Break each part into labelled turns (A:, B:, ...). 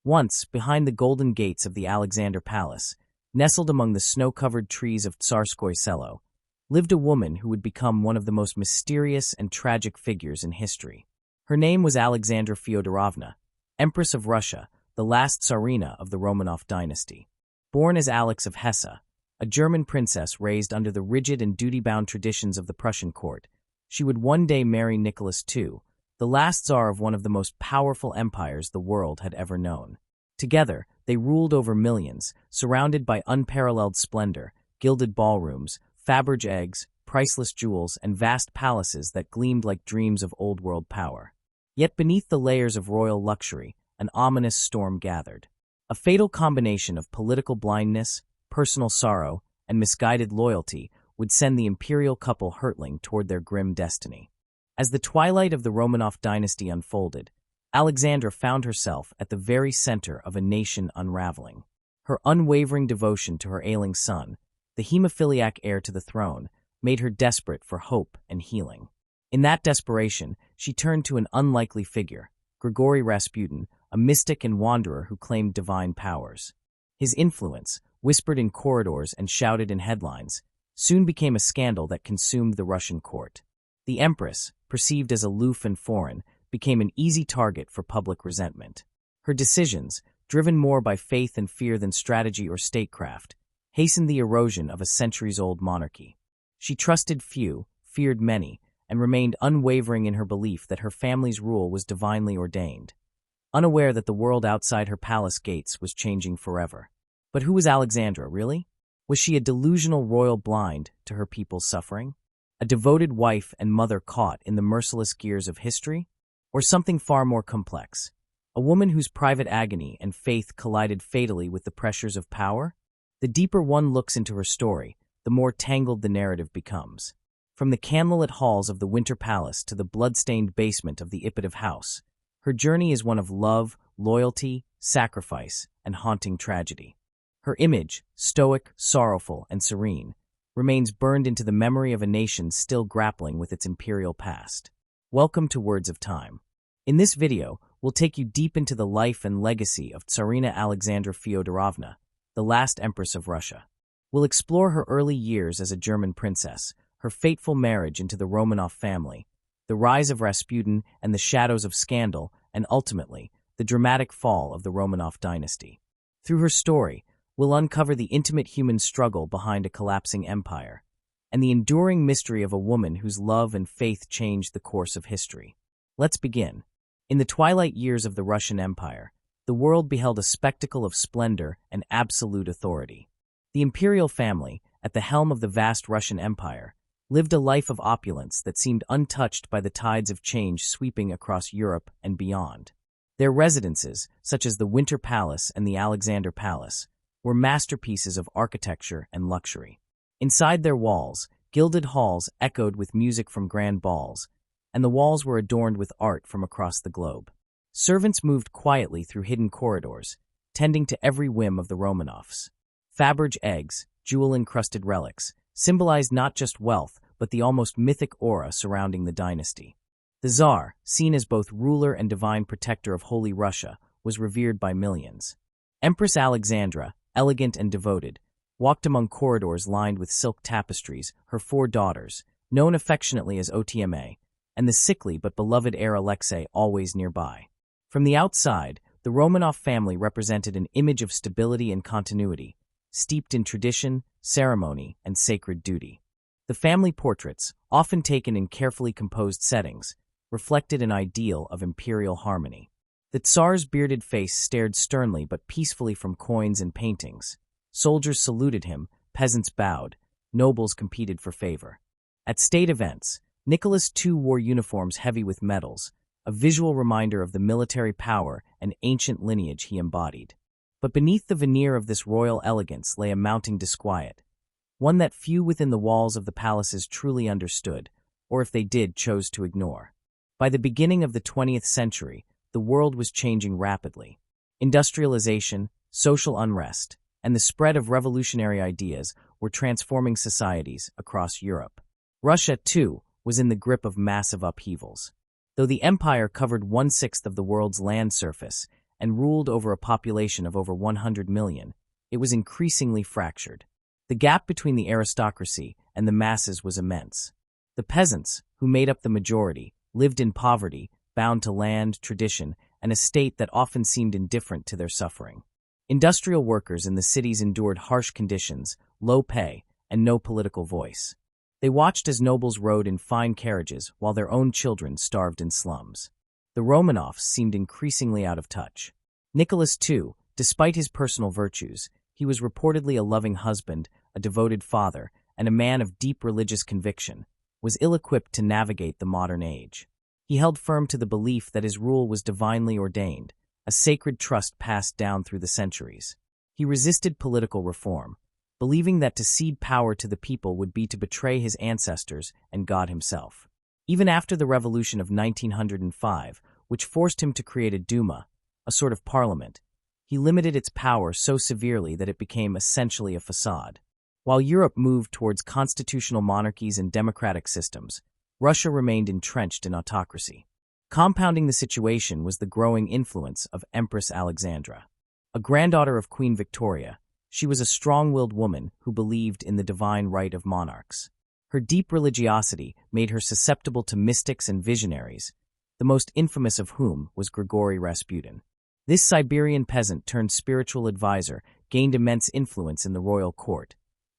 A: Once, behind the golden gates of the Alexander Palace, nestled among the snow-covered trees of Tsarskoye Selo, lived a woman who would become one of the most mysterious and tragic figures in history. Her name was Alexandra Fyodorovna, Empress of Russia, the last Tsarina of the Romanov dynasty. Born as Alex of Hesse, a German princess raised under the rigid and duty-bound traditions of the Prussian court, she would one day marry Nicholas II, the last Tsar of one of the most powerful empires the world had ever known. Together, they ruled over millions, surrounded by unparalleled splendor, gilded ballrooms, Faberge eggs, priceless jewels, and vast palaces that gleamed like dreams of old-world power. Yet beneath the layers of royal luxury, an ominous storm gathered. A fatal combination of political blindness, personal sorrow, and misguided loyalty would send the imperial couple hurtling toward their grim destiny. As the twilight of the Romanov dynasty unfolded, Alexandra found herself at the very center of a nation unraveling. Her unwavering devotion to her ailing son, the hemophiliac heir to the throne, made her desperate for hope and healing. In that desperation, she turned to an unlikely figure, Grigory Rasputin, a mystic and wanderer who claimed divine powers. His influence, whispered in corridors and shouted in headlines, soon became a scandal that consumed the Russian court. The Empress, perceived as aloof and foreign, became an easy target for public resentment. Her decisions, driven more by faith and fear than strategy or statecraft, hastened the erosion of a centuries-old monarchy. She trusted few, feared many, and remained unwavering in her belief that her family's rule was divinely ordained, unaware that the world outside her palace gates was changing forever. But who was Alexandra, really? Was she a delusional royal blind to her people's suffering? A devoted wife and mother caught in the merciless gears of history? Or something far more complex? A woman whose private agony and faith collided fatally with the pressures of power? The deeper one looks into her story, the more tangled the narrative becomes. From the candlelit halls of the Winter Palace to the blood-stained basement of the Ipatov house, her journey is one of love, loyalty, sacrifice, and haunting tragedy. Her image, stoic, sorrowful, and serene, remains burned into the memory of a nation still grappling with its imperial past. Welcome to Words of Time. In this video, we'll take you deep into the life and legacy of Tsarina Alexandra Fyodorovna, the last Empress of Russia. We'll explore her early years as a German princess, her fateful marriage into the Romanov family, the rise of Rasputin and the shadows of scandal, and ultimately, the dramatic fall of the Romanov dynasty. Through her story, we'll uncover the intimate human struggle behind a collapsing empire, and the enduring mystery of a woman whose love and faith changed the course of history. Let's begin. In the twilight years of the Russian Empire, the world beheld a spectacle of splendor and absolute authority. The imperial family, at the helm of the vast Russian Empire, lived a life of opulence that seemed untouched by the tides of change sweeping across Europe and beyond. Their residences, such as the Winter Palace and the Alexander Palace, were masterpieces of architecture and luxury. Inside their walls, gilded halls echoed with music from grand balls, and the walls were adorned with art from across the globe. Servants moved quietly through hidden corridors, tending to every whim of the Romanovs. Faberge eggs, jewel-encrusted relics, symbolized not just wealth, but the almost mythic aura surrounding the dynasty. The Tsar, seen as both ruler and divine protector of Holy Russia, was revered by millions. Empress Alexandra, elegant and devoted, walked among corridors lined with silk tapestries, her 4 daughters, known affectionately as Otma, and the sickly but beloved heir Alexei always nearby. From the outside, the Romanov family represented an image of stability and continuity, steeped in tradition, ceremony, and sacred duty. The family portraits, often taken in carefully composed settings, reflected an ideal of imperial harmony. The Tsar's bearded face stared sternly but peacefully from coins and paintings. Soldiers saluted him, peasants bowed, nobles competed for favor. At state events, Nicholas II wore uniforms heavy with medals, a visual reminder of the military power and ancient lineage he embodied. But beneath the veneer of this royal elegance lay a mounting disquiet, one that few within the walls of the palaces truly understood, or if they did, chose to ignore. By the beginning of the 20th century, the world was changing rapidly. Industrialization, social unrest, and the spread of revolutionary ideas were transforming societies across Europe. Russia, too, was in the grip of massive upheavals. Though the empire covered 1/6 of the world's land surface and ruled over a population of over 100 million, it was increasingly fractured. The gap between the aristocracy and the masses was immense. The peasants, who made up the majority, lived in poverty, bound to land, tradition, and a state that often seemed indifferent to their suffering. Industrial workers in the cities endured harsh conditions, low pay, and no political voice. They watched as nobles rode in fine carriages while their own children starved in slums. The Romanovs seemed increasingly out of touch. Nicholas, too, despite his personal virtues, he was reportedly a loving husband, a devoted father, and a man of deep religious conviction, was ill-equipped to navigate the modern age. He held firm to the belief that his rule was divinely ordained, a sacred trust passed down through the centuries. He resisted political reform, believing that to cede power to the people would be to betray his ancestors and God himself. Even after the revolution of 1905, which forced him to create a Duma, a sort of parliament, he limited its power so severely that it became essentially a facade. While Europe moved towards constitutional monarchies and democratic systems, Russia remained entrenched in autocracy. Compounding the situation was the growing influence of Empress Alexandra. A granddaughter of Queen Victoria, she was a strong-willed woman who believed in the divine right of monarchs. Her deep religiosity made her susceptible to mystics and visionaries, the most infamous of whom was Grigory Rasputin. This Siberian peasant turned spiritual advisor gained immense influence in the royal court,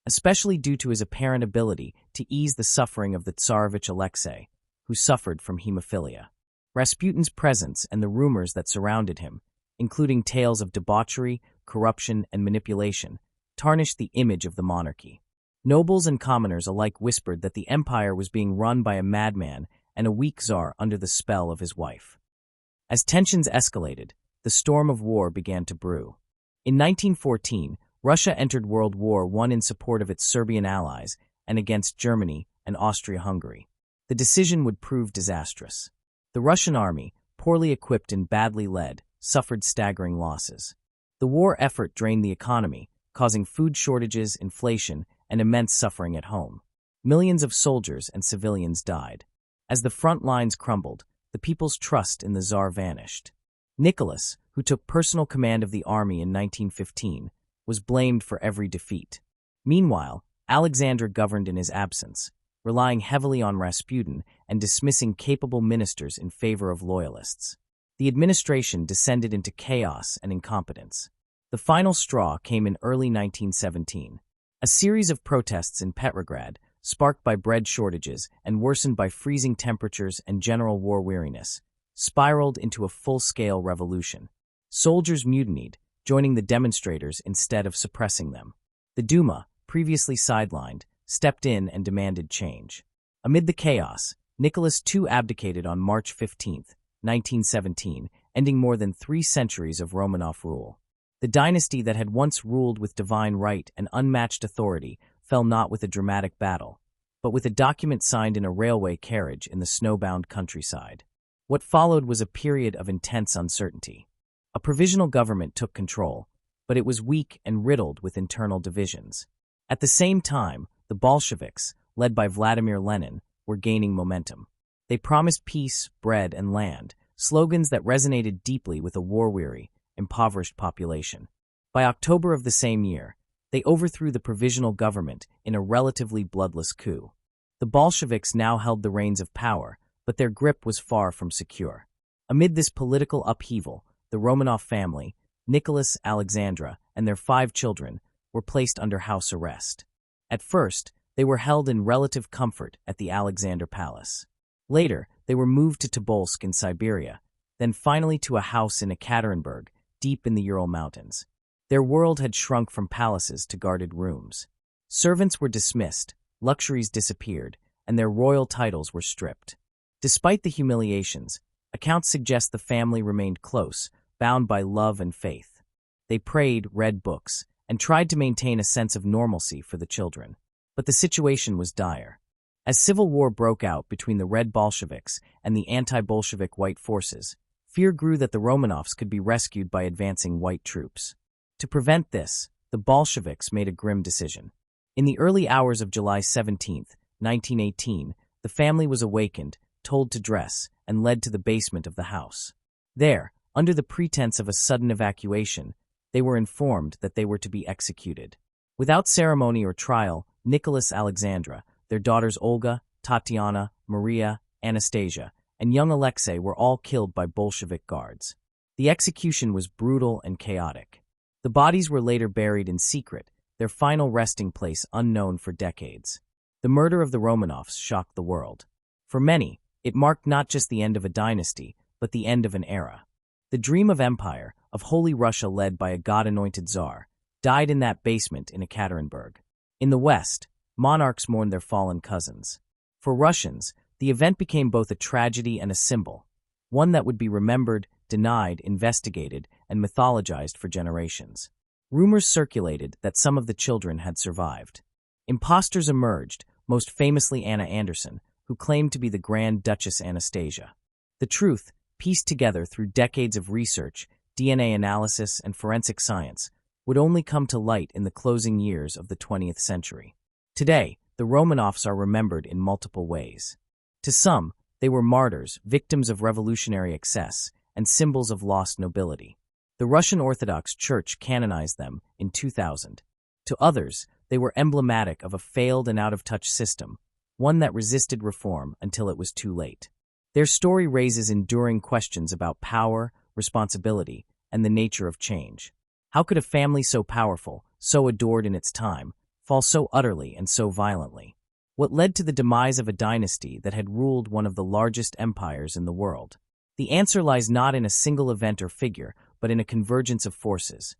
A: especially due to his apparent ability to ease the suffering of the Tsarevich Alexei, who suffered from hemophilia. Rasputin's presence and the rumors that surrounded him, including tales of debauchery, corruption, and manipulation, tarnished the image of the monarchy. Nobles and commoners alike whispered that the empire was being run by a madman and a weak czar under the spell of his wife. As tensions escalated, the storm of war began to brew. In 1914, Russia entered World War I in support of its Serbian allies and against Germany and Austria-Hungary. The decision would prove disastrous. The Russian army, poorly equipped and badly led, suffered staggering losses. The war effort drained the economy, causing food shortages, inflation, and immense suffering at home. Millions of soldiers and civilians died. As the front lines crumbled, the people's trust in the Tsar vanished. Nicholas, who took personal command of the army in 1915, was blamed for every defeat. Meanwhile, Alexander governed in his absence, relying heavily on Rasputin and dismissing capable ministers in favor of loyalists. The administration descended into chaos and incompetence. The final straw came in early 1917. A series of protests in Petrograd, sparked by bread shortages and worsened by freezing temperatures and general war weariness, spiraled into a full-scale revolution. Soldiers mutinied, joining the demonstrators instead of suppressing them. The Duma, previously sidelined, stepped in and demanded change. Amid the chaos, Nicholas II abdicated on March 15, 1917, ending more than 3 centuries of Romanov rule. The dynasty that had once ruled with divine right and unmatched authority fell not with a dramatic battle, but with a document signed in a railway carriage in the snowbound countryside. What followed was a period of intense uncertainty. A provisional government took control, but it was weak and riddled with internal divisions. At the same time, the Bolsheviks, led by Vladimir Lenin, were gaining momentum. They promised peace, bread, and land, slogans that resonated deeply with a war-weary, impoverished population. By October of the same year, they overthrew the provisional government in a relatively bloodless coup. The Bolsheviks now held the reins of power, but their grip was far from secure. Amid this political upheaval, the Romanov family, Nicholas, Alexandra, and their 5 children, were placed under house arrest. At first, they were held in relative comfort at the Alexander Palace. Later, they were moved to Tobolsk in Siberia, then finally to a house in Ekaterinburg, deep in the Ural Mountains. Their world had shrunk from palaces to guarded rooms. Servants were dismissed, luxuries disappeared, and their royal titles were stripped. Despite the humiliations, accounts suggest the family remained close, bound by love and faith. They prayed, read books, and tried to maintain a sense of normalcy for the children. But the situation was dire. As civil war broke out between the Red Bolsheviks and the anti-Bolshevik White forces, fear grew that the Romanovs could be rescued by advancing white troops. To prevent this, the Bolsheviks made a grim decision. In the early hours of July 17, 1918, the family was awakened, told to dress, and led to the basement of the house. There, Under the pretense of a sudden evacuation, they were informed that they were to be executed. Without ceremony or trial, Nicholas Alexandra, their daughters Olga, Tatiana, Maria, Anastasia, and young Alexei were all killed by Bolshevik guards. The execution was brutal and chaotic. The bodies were later buried in secret, their final resting place unknown for decades. The murder of the Romanovs shocked the world. For many, it marked not just the end of a dynasty, but the end of an era. The dream of empire, of Holy Russia led by a god-anointed czar, died in that basement in Ekaterinburg. In the West, monarchs mourned their fallen cousins. For Russians, the event became both a tragedy and a symbol, one that would be remembered, denied, investigated, and mythologized for generations. Rumors circulated that some of the children had survived. Impostors emerged, most famously Anna Anderson, who claimed to be the Grand Duchess Anastasia. The truth, pieced together through decades of research, DNA analysis, and forensic science, would only come to light in the closing years of the 20th century. Today, the Romanovs are remembered in multiple ways. To some, they were martyrs, victims of revolutionary excess, and symbols of lost nobility. The Russian Orthodox Church canonized them in 2000. To others, they were emblematic of a failed and out-of-touch system, one that resisted reform until it was too late. Their story raises enduring questions about power, responsibility, and the nature of change. How could a family so powerful, so adored in its time, fall so utterly and so violently? What led to the demise of a dynasty that had ruled one of the largest empires in the world? The answer lies not in a single event or figure, but in a convergence of forces.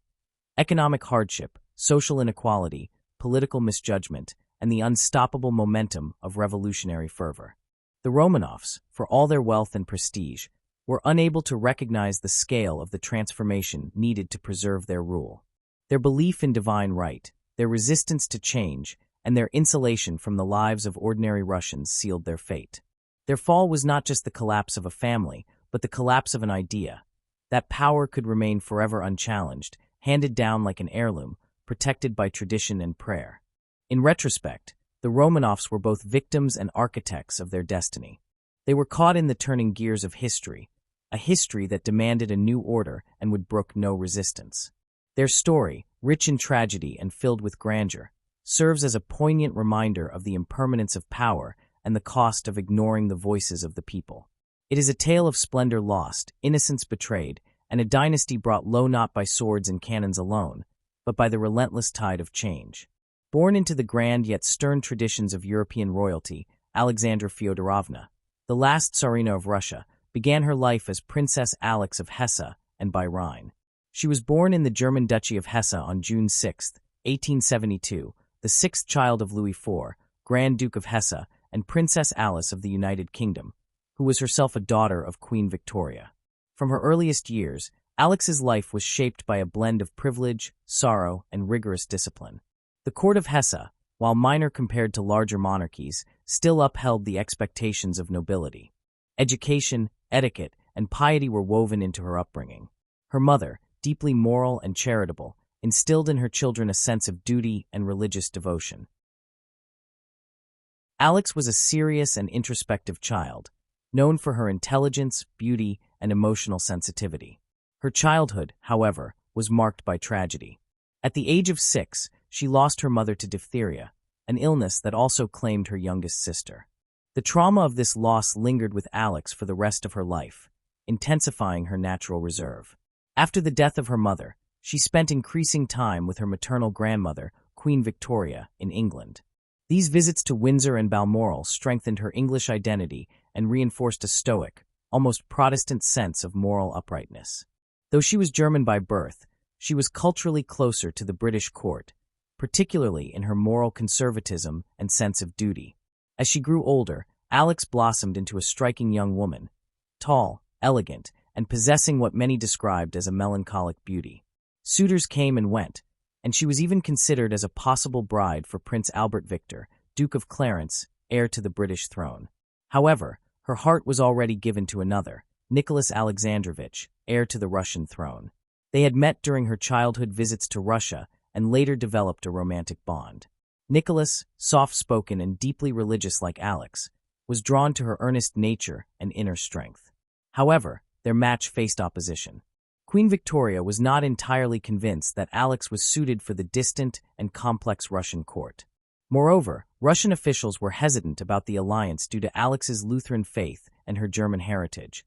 A: Economic hardship, social inequality, political misjudgment, and the unstoppable momentum of revolutionary fervor. The Romanovs, for all their wealth and prestige, were unable to recognize the scale of the transformation needed to preserve their rule. Their belief in divine right, their resistance to change, and their insulation from the lives of ordinary Russians sealed their fate. Their fall was not just the collapse of a family, but the collapse of an idea. That power could remain forever unchallenged, handed down like an heirloom, protected by tradition and prayer. In retrospect, the Romanovs were both victims and architects of their destiny. They were caught in the turning gears of history, a history that demanded a new order and would brook no resistance. Their story, rich in tragedy and filled with grandeur, serves as a poignant reminder of the impermanence of power and the cost of ignoring the voices of the people. It is a tale of splendor lost, innocence betrayed, and a dynasty brought low not by swords and cannons alone, but by the relentless tide of change. Born into the grand yet stern traditions of European royalty, Alexandra Fyodorovna, the last Tsarina of Russia, began her life as Princess Alix of Hesse and by Rhine. She was born in the German Duchy of Hesse on June 6, 1872, the sixth child of Louis IV, Grand Duke of Hesse, and Princess Alice of the United Kingdom, who was herself a daughter of Queen Victoria. From her earliest years, Alix's life was shaped by a blend of privilege, sorrow, and rigorous discipline. The court of Hesse, while minor compared to larger monarchies, still upheld the expectations of nobility. Education, etiquette, and piety were woven into her upbringing. Her mother, deeply moral and charitable, instilled in her children a sense of duty and religious devotion. Alix was a serious and introspective child, known for her intelligence, beauty, and emotional sensitivity. Her childhood, however, was marked by tragedy. At the age of 6, she lost her mother to diphtheria, an illness that also claimed her youngest sister. The trauma of this loss lingered with Alix for the rest of her life, intensifying her natural reserve. After the death of her mother, she spent increasing time with her maternal grandmother, Queen Victoria, in England. These visits to Windsor and Balmoral strengthened her English identity and reinforced a stoic, almost Protestant sense of moral uprightness. Though she was German by birth, she was culturally closer to the British court, particularly in her moral conservatism and sense of duty. As she grew older, Alix blossomed into a striking young woman, tall, elegant, and possessing what many described as a melancholic beauty. Suitors came and went, and she was even considered as a possible bride for Prince Albert Victor, Duke of Clarence, heir to the British throne. However, her heart was already given to another, Nicholas Alexandrovich, heir to the Russian throne. They had met during her childhood visits to Russia and later developed a romantic bond. Nicholas, soft-spoken and deeply religious like Alix, was drawn to her earnest nature and inner strength. However, their match faced opposition. Queen Victoria was not entirely convinced that Alex was suited for the distant and complex Russian court. Moreover, Russian officials were hesitant about the alliance due to Alex's Lutheran faith and her German heritage,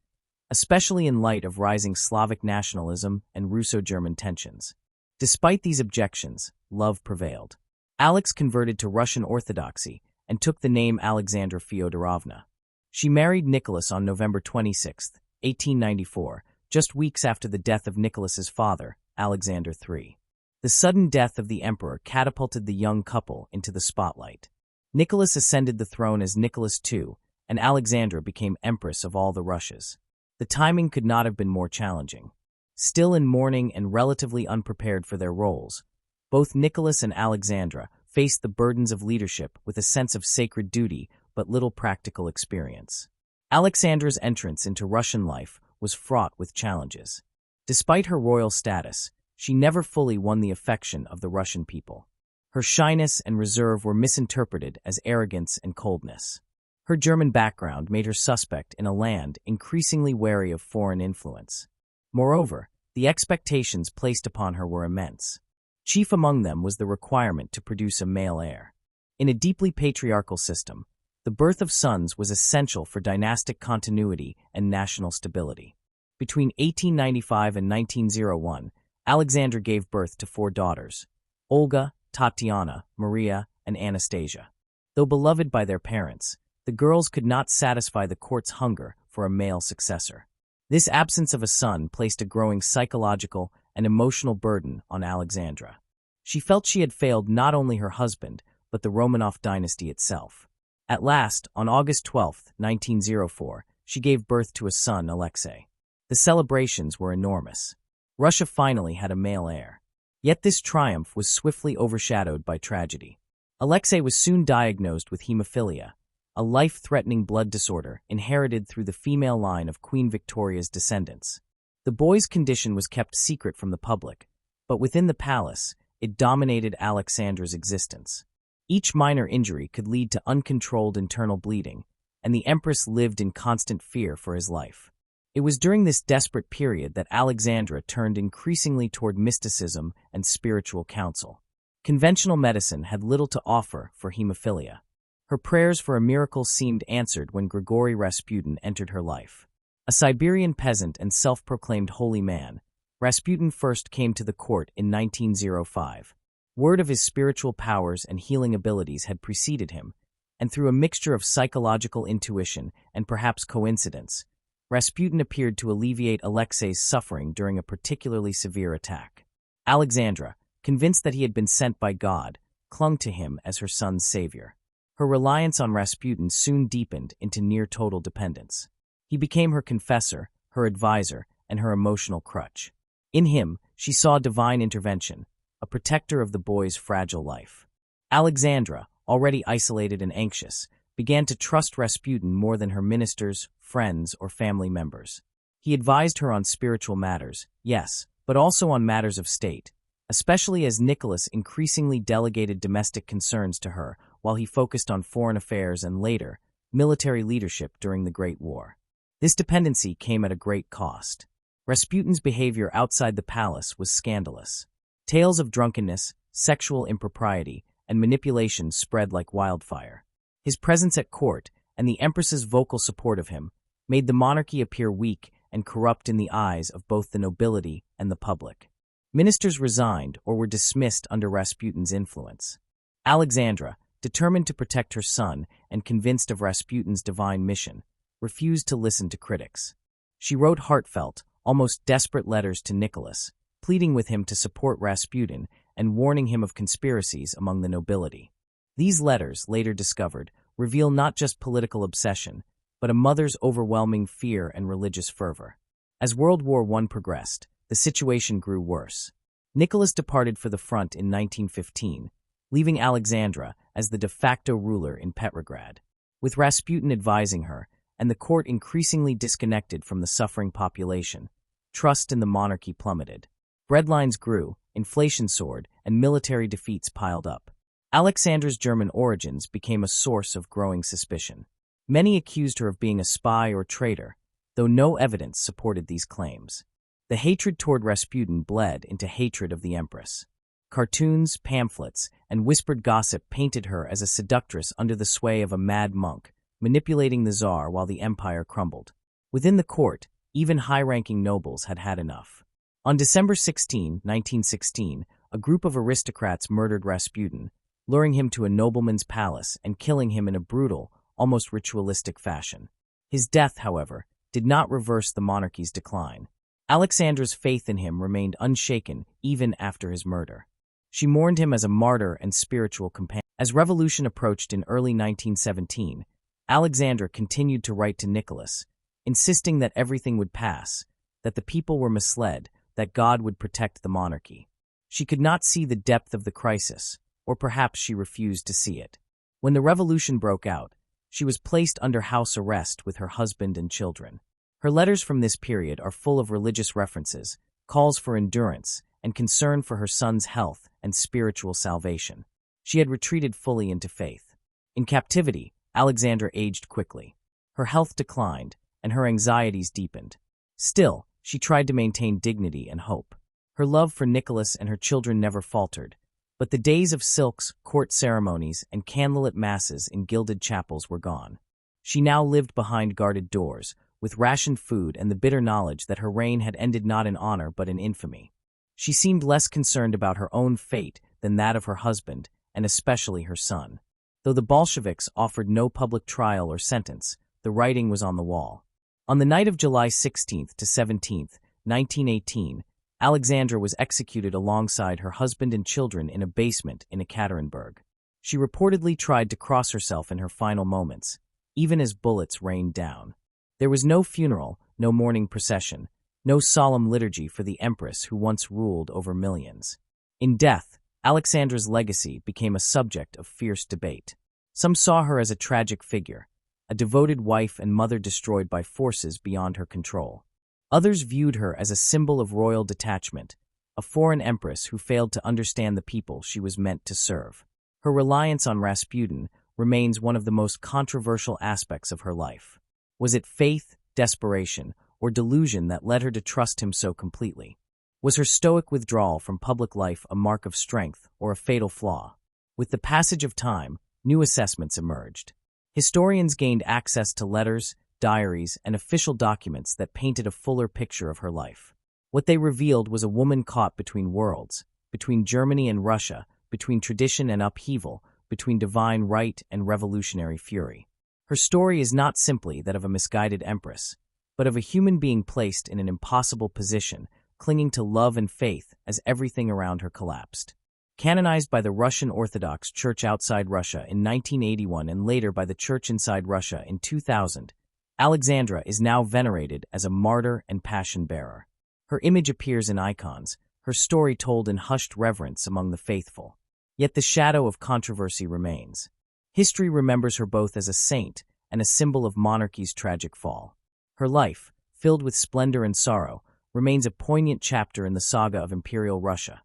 A: especially in light of rising Slavic nationalism and Russo-German tensions. Despite these objections, love prevailed. Alex converted to Russian Orthodoxy and took the name Alexandra Fyodorovna. She married Nicholas on November 26, 1894, just weeks after the death of Nicholas's father, Alexander III. The sudden death of the emperor catapulted the young couple into the spotlight. Nicholas ascended the throne as Nicholas II, and Alexandra became Empress of all the Russias. The timing could not have been more challenging. Still in mourning and relatively unprepared for their roles, both Nicholas and Alexandra faced the burdens of leadership with a sense of sacred duty but little practical experience. Alexandra's entrance into Russian life was fraught with challenges. Despite her royal status, she never fully won the affection of the Russian people. Her shyness and reserve were misinterpreted as arrogance and coldness. Her German background made her suspect in a land increasingly wary of foreign influence. Moreover, the expectations placed upon her were immense. Chief among them was the requirement to produce a male heir. In a deeply patriarchal system, the birth of sons was essential for dynastic continuity and national stability. Between 1895 and 1901, Alexandra gave birth to 4 daughters: Olga, Tatiana, Maria, and Anastasia. Though beloved by their parents, the girls could not satisfy the court's hunger for a male successor. This absence of a son placed a growing psychological and emotional burden on Alexandra. She felt she had failed not only her husband, but the Romanov dynasty itself. At last, on August 12, 1904, she gave birth to a son, Alexei. The celebrations were enormous. Russia finally had a male heir. Yet this triumph was swiftly overshadowed by tragedy. Alexei was soon diagnosed with hemophilia, a life-threatening blood disorder inherited through the female line of Queen Victoria's descendants. The boy's condition was kept secret from the public, but within the palace, it dominated Alexandra's existence. Each minor injury could lead to uncontrolled internal bleeding, and the Empress lived in constant fear for his life. It was during this desperate period that Alexandra turned increasingly toward mysticism and spiritual counsel. Conventional medicine had little to offer for hemophilia. Her prayers for a miracle seemed answered when Grigory Rasputin entered her life. A Siberian peasant and self-proclaimed holy man, Rasputin first came to the court in 1905. Word of his spiritual powers and healing abilities had preceded him, and through a mixture of psychological intuition and perhaps coincidence, Rasputin appeared to alleviate Alexei's suffering during a particularly severe attack. Alexandra, convinced that he had been sent by God, clung to him as her son's savior. Her reliance on Rasputin soon deepened into near-total dependence. He became her confessor, her advisor, and her emotional crutch. In him, she saw divine intervention, a protector of the boy's fragile life. Alexandra, already isolated and anxious, began to trust Rasputin more than her ministers, friends, or family members. He advised her on spiritual matters, yes, but also on matters of state, especially as Nicholas increasingly delegated domestic concerns to her while he focused on foreign affairs and later, military leadership during the Great War. This dependency came at a great cost. Rasputin's behavior outside the palace was scandalous. Tales of drunkenness, sexual impropriety, and manipulation spread like wildfire. His presence at court and the Empress's vocal support of him made the monarchy appear weak and corrupt in the eyes of both the nobility and the public. Ministers resigned or were dismissed under Rasputin's influence. Alexandra, determined to protect her son and convinced of Rasputin's divine mission, refused to listen to critics. She wrote heartfelt, almost desperate letters to Nicholas, pleading with him to support Rasputin and warning him of conspiracies among the nobility. These letters, later discovered, reveal not just political obsession, but a mother's overwhelming fear and religious fervor. As World War I progressed, the situation grew worse. Nicholas departed for the front in 1915, leaving Alexandra as the de facto ruler in Petrograd. With Rasputin advising her, and the court increasingly disconnected from the suffering population, trust in the monarchy plummeted. Breadlines grew, inflation soared, and military defeats piled up. Alexandra's German origins became a source of growing suspicion. Many accused her of being a spy or traitor, though no evidence supported these claims. The hatred toward Rasputin bled into hatred of the Empress. Cartoons, pamphlets, and whispered gossip painted her as a seductress under the sway of a mad monk, manipulating the Tsar while the empire crumbled. Within the court, even high-ranking nobles had had enough. On December 16, 1916, a group of aristocrats murdered Rasputin, luring him to a nobleman's palace and killing him in a brutal, almost ritualistic fashion. His death, however, did not reverse the monarchy's decline. Alexandra's faith in him remained unshaken even after his murder. She mourned him as a martyr and spiritual companion. As revolution approached in early 1917, Alexandra continued to write to Nicholas, insisting that everything would pass, that the people were misled, that God would protect the monarchy. She could not see the depth of the crisis, or perhaps she refused to see it. When the revolution broke out, she was placed under house arrest with her husband and children. Her letters from this period are full of religious references, calls for endurance, and concern for her son's health and spiritual salvation. She had retreated fully into faith. In captivity, Alexandra aged quickly. Her health declined, and her anxieties deepened. Still, she tried to maintain dignity and hope. Her love for Nicholas and her children never faltered, but the days of silks, court ceremonies, and candlelit masses in gilded chapels were gone. She now lived behind guarded doors, with rationed food and the bitter knowledge that her reign had ended not in honor but in infamy. She seemed less concerned about her own fate than that of her husband, and especially her son. Though the Bolsheviks offered no public trial or sentence, the writing was on the wall. On the night of July 16 to 17, 1918, Alexandra was executed alongside her husband and children in a basement in Ekaterinburg. She reportedly tried to cross herself in her final moments, even as bullets rained down. There was no funeral, no mourning procession, no solemn liturgy for the Empress who once ruled over millions. In death, Alexandra's legacy became a subject of fierce debate. Some saw her as a tragic figure, a devoted wife and mother destroyed by forces beyond her control. Others viewed her as a symbol of royal detachment, a foreign empress who failed to understand the people she was meant to serve. Her reliance on Rasputin remains one of the most controversial aspects of her life. Was it faith, desperation, or delusion that led her to trust him so completely? Was her stoic withdrawal from public life a mark of strength or a fatal flaw? With the passage of time, new assessments emerged. Historians gained access to letters, diaries, and official documents that painted a fuller picture of her life. What they revealed was a woman caught between worlds, between Germany and Russia, between tradition and upheaval, between divine right and revolutionary fury. Her story is not simply that of a misguided empress, but of a human being placed in an impossible position, clinging to love and faith as everything around her collapsed. Canonized by the Russian Orthodox Church outside Russia in 1981 and later by the Church inside Russia in 2000, Alexandra is now venerated as a martyr and passion-bearer. Her image appears in icons, her story told in hushed reverence among the faithful. Yet the shadow of controversy remains. History remembers her both as a saint and a symbol of monarchy's tragic fall. Her life, filled with splendor and sorrow, remains a poignant chapter in the saga of Imperial Russia,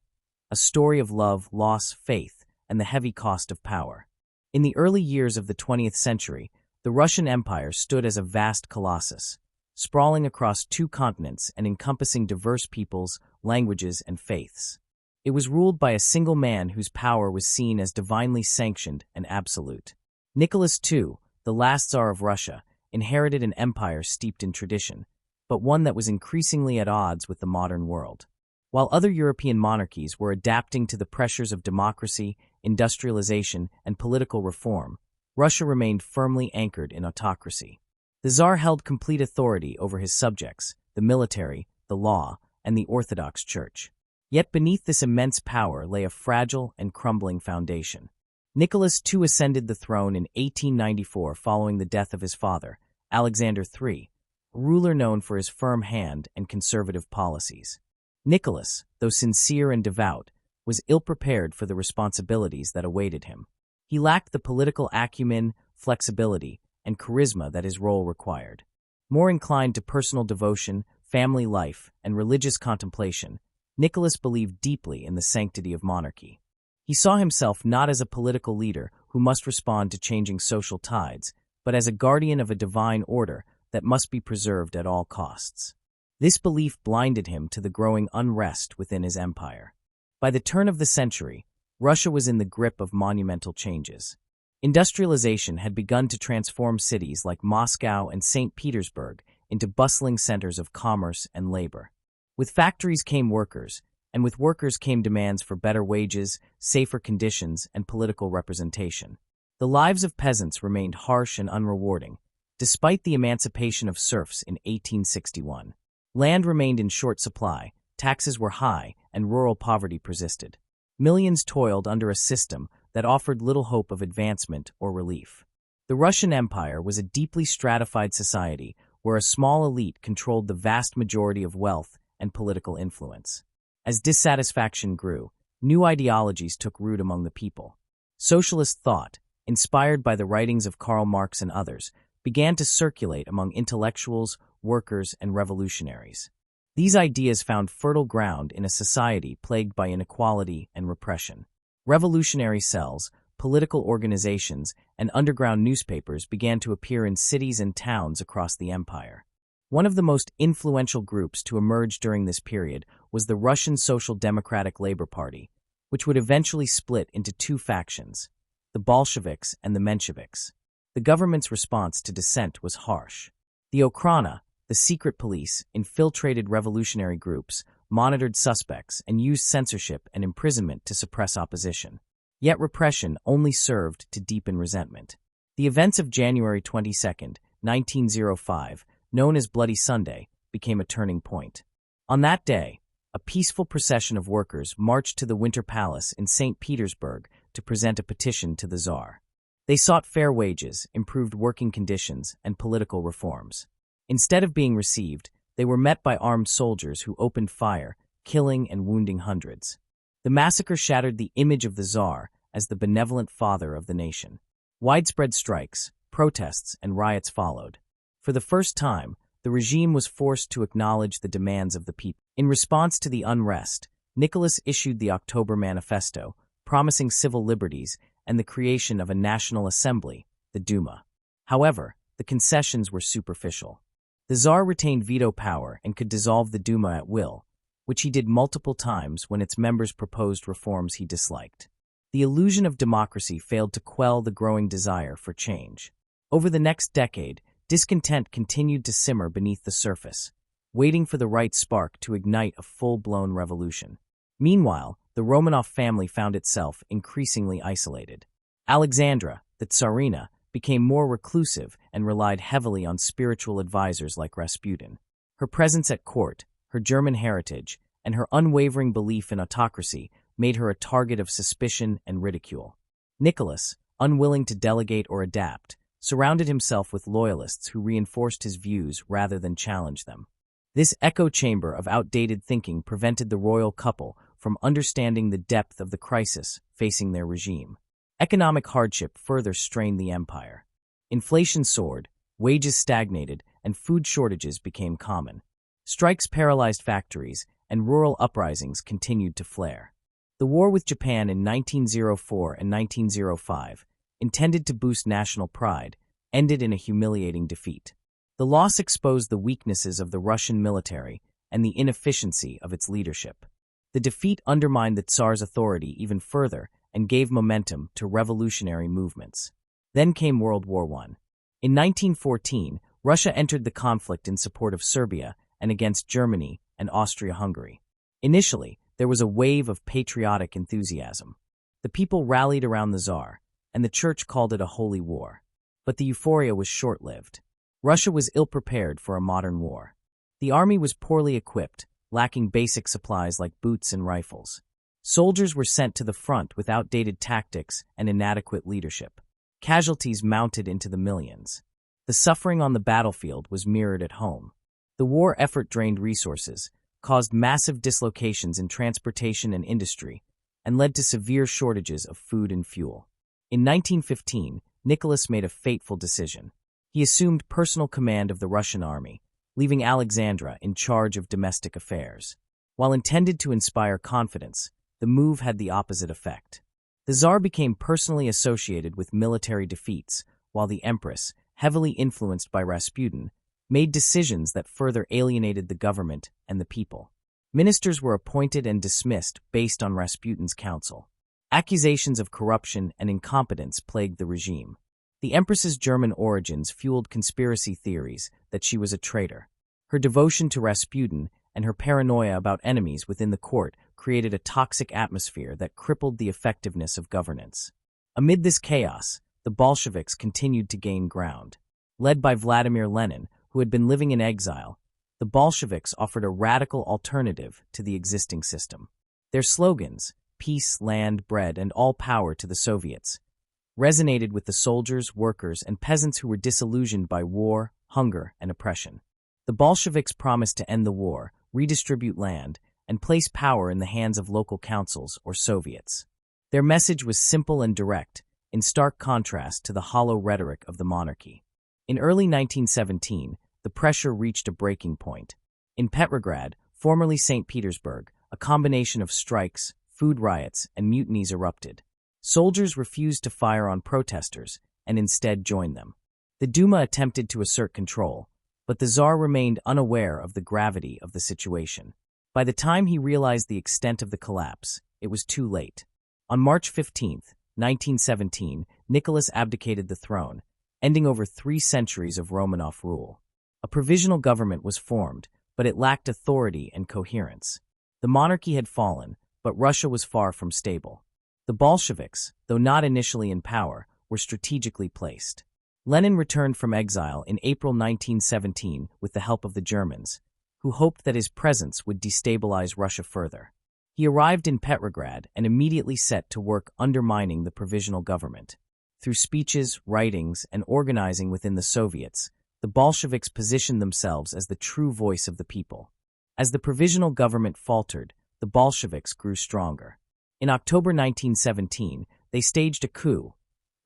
A: a story of love, loss, faith, and the heavy cost of power. In the early years of the 20th century, the Russian Empire stood as a vast colossus, sprawling across 2 continents and encompassing diverse peoples, languages, and faiths. It was ruled by a single man whose power was seen as divinely sanctioned and absolute. Nicholas II, the last Tsar of Russia, inherited an empire steeped in tradition, but one that was increasingly at odds with the modern world. While other European monarchies were adapting to the pressures of democracy, industrialization, and political reform, Russia remained firmly anchored in autocracy. The Tsar held complete authority over his subjects, the military, the law, and the Orthodox Church. Yet beneath this immense power lay a fragile and crumbling foundation. Nicholas II ascended the throne in 1894 following the death of his father, Alexander III, a ruler known for his firm hand and conservative policies. Nicholas, though sincere and devout, was ill-prepared for the responsibilities that awaited him. He lacked the political acumen, flexibility, and charisma that his role required. More inclined to personal devotion, family life, and religious contemplation, Nicholas believed deeply in the sanctity of monarchy. He saw himself not as a political leader who must respond to changing social tides, but as a guardian of a divine order that must be preserved at all costs. This belief blinded him to the growing unrest within his empire. By the turn of the century, Russia was in the grip of monumental changes. Industrialization had begun to transform cities like Moscow and St. Petersburg into bustling centers of commerce and labor. With factories came workers, and with workers came demands for better wages, safer conditions, and political representation. The lives of peasants remained harsh and unrewarding, despite the emancipation of serfs in 1861. Land remained in short supply, taxes were high, and rural poverty persisted. Millions toiled under a system that offered little hope of advancement or relief. The Russian Empire was a deeply stratified society where a small elite controlled the vast majority of wealth and political influence. As dissatisfaction grew, new ideologies took root among the people. Socialist thought, inspired by the writings of Karl Marx and others, began to circulate among intellectuals, workers, and revolutionaries. These ideas found fertile ground in a society plagued by inequality and repression. Revolutionary cells, political organizations, and underground newspapers began to appear in cities and towns across the empire. One of the most influential groups to emerge during this period was the Russian Social Democratic Labor Party, which would eventually split into two factions, the Bolsheviks and the Mensheviks. The government's response to dissent was harsh. The Okhrana, the secret police, infiltrated revolutionary groups, monitored suspects, and used censorship and imprisonment to suppress opposition. Yet repression only served to deepen resentment. The events of January 22, 1905, known as Bloody Sunday, became a turning point. On that day, a peaceful procession of workers marched to the Winter Palace in St. Petersburg to present a petition to the Tsar. They sought fair wages, improved working conditions, and political reforms. Instead of being received, they were met by armed soldiers who opened fire, killing and wounding hundreds. The massacre shattered the image of the Tsar as the benevolent father of the nation. Widespread strikes, protests, and riots followed. For the first time, the regime was forced to acknowledge the demands of the people. In response to the unrest, Nicholas issued the October Manifesto, promising civil liberties and the creation of a national assembly, the Duma. However, the concessions were superficial. The Tsar retained veto power and could dissolve the Duma at will, which he did multiple times when its members proposed reforms he disliked. The illusion of democracy failed to quell the growing desire for change. Over the next decade, discontent continued to simmer beneath the surface, waiting for the right spark to ignite a full-blown revolution. Meanwhile, the Romanov family found itself increasingly isolated. Alexandra, the Tsarina, became more reclusive and relied heavily on spiritual advisors like Rasputin. Her presence at court, her German heritage, and her unwavering belief in autocracy made her a target of suspicion and ridicule. Nicholas, unwilling to delegate or adapt, surrounded himself with loyalists who reinforced his views rather than challenged them. This echo chamber of outdated thinking prevented the royal couple from understanding the depth of the crisis facing their regime. Economic hardship further strained the empire. Inflation soared, wages stagnated, and food shortages became common. Strikes paralyzed factories, and rural uprisings continued to flare. The war with Japan in 1904 and 1905, intended to boost national pride, ended in a humiliating defeat. The loss exposed the weaknesses of the Russian military and the inefficiency of its leadership. The defeat undermined the Tsar's authority even further and gave momentum to revolutionary movements. Then came World War I. In 1914, Russia entered the conflict in support of Serbia and against Germany and Austria-Hungary. Initially, there was a wave of patriotic enthusiasm. The people rallied around the Tsar, and the Church called it a holy war. But the euphoria was short-lived. Russia was ill-prepared for a modern war. The army was poorly equipped, lacking basic supplies like boots and rifles. Soldiers were sent to the front with outdated tactics and inadequate leadership. Casualties mounted into the millions. The suffering on the battlefield was mirrored at home. The war effort drained resources, caused massive dislocations in transportation and industry, and led to severe shortages of food and fuel. In 1915, Nicholas made a fateful decision. He assumed personal command of the Russian army, leaving Alexandra in charge of domestic affairs. While intended to inspire confidence, the move had the opposite effect. The Tsar became personally associated with military defeats, while the Empress, heavily influenced by Rasputin, made decisions that further alienated the government and the people. Ministers were appointed and dismissed based on Rasputin's counsel. Accusations of corruption and incompetence plagued the regime. The Empress's German origins fueled conspiracy theories that she was a traitor. Her devotion to Rasputin and her paranoia about enemies within the court created a toxic atmosphere that crippled the effectiveness of governance. Amid this chaos, the Bolsheviks continued to gain ground. Led by Vladimir Lenin, who had been living in exile, the Bolsheviks offered a radical alternative to the existing system. Their slogans, peace, land, bread, and all power to the Soviets, resonated with the soldiers, workers, and peasants who were disillusioned by war, hunger, and oppression. The Bolsheviks promised to end the war, redistribute land, and place power in the hands of local councils or Soviets. Their message was simple and direct, in stark contrast to the hollow rhetoric of the monarchy. In early 1917, the pressure reached a breaking point. In Petrograd, formerly St. Petersburg, a combination of strikes, food riots, and mutinies erupted. Soldiers refused to fire on protesters and instead joined them. The Duma attempted to assert control, but the Tsar remained unaware of the gravity of the situation. By the time he realized the extent of the collapse, it was too late. On March 15, 1917, Nicholas abdicated the throne, ending over 3 centuries of Romanov rule. A provisional government was formed, but it lacked authority and coherence. The monarchy had fallen, but Russia was far from stable. The Bolsheviks, though not initially in power, were strategically placed. Lenin returned from exile in April 1917 with the help of the Germans, who hoped that his presence would destabilize Russia further. He arrived in Petrograd and immediately set to work undermining the provisional government. Through speeches, writings, and organizing within the Soviets, the Bolsheviks positioned themselves as the true voice of the people. As the provisional government faltered, the Bolsheviks grew stronger. In October 1917, they staged a coup,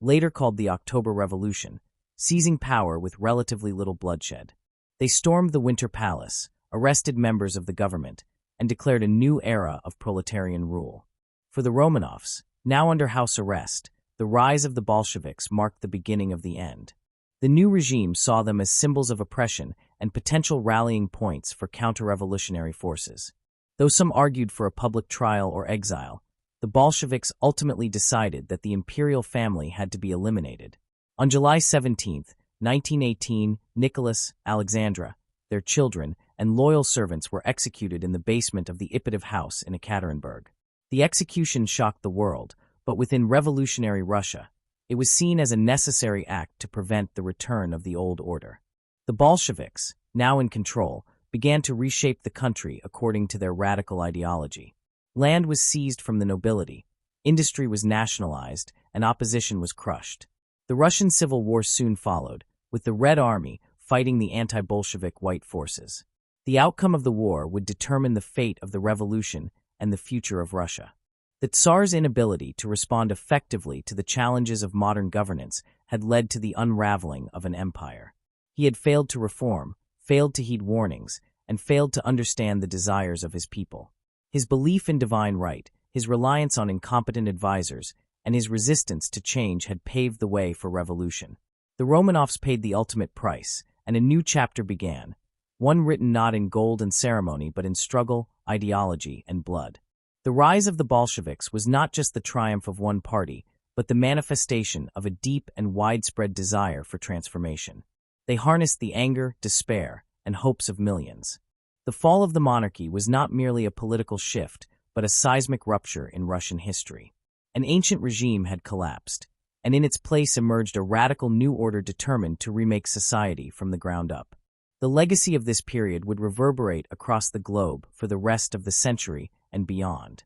A: later called the October Revolution, seizing power with relatively little bloodshed. They stormed the Winter Palace, arrested members of the government, and declared a new era of proletarian rule. For the Romanovs, now under house arrest, the rise of the Bolsheviks marked the beginning of the end. The new regime saw them as symbols of oppression and potential rallying points for counter-revolutionary forces. Though some argued for a public trial or exile, the Bolsheviks ultimately decided that the imperial family had to be eliminated. On July 17, 1918, Nicholas, Alexandra, their children, and loyal servants were executed in the basement of the Ipatov house in Ekaterinburg. The execution shocked the world, but within revolutionary Russia, it was seen as a necessary act to prevent the return of the old order. The Bolsheviks, now in control, began to reshape the country according to their radical ideology. Land was seized from the nobility, industry was nationalized, and opposition was crushed. The Russian Civil War soon followed, with the Red Army fighting the anti-Bolshevik white forces. The outcome of the war would determine the fate of the revolution and the future of Russia. The Tsar's inability to respond effectively to the challenges of modern governance had led to the unraveling of an empire. He had failed to reform, failed to heed warnings, and failed to understand the desires of his people. His belief in divine right, his reliance on incompetent advisors, and his resistance to change had paved the way for revolution. The Romanovs paid the ultimate price, and a new chapter began, one written not in gold and ceremony but in struggle, ideology, and blood. The rise of the Bolsheviks was not just the triumph of one party, but the manifestation of a deep and widespread desire for transformation. They harnessed the anger, despair, and hopes of millions. The fall of the monarchy was not merely a political shift, but a seismic rupture in Russian history. An ancient regime had collapsed, and in its place emerged a radical new order determined to remake society from the ground up. The legacy of this period would reverberate across the globe for the rest of the century and beyond.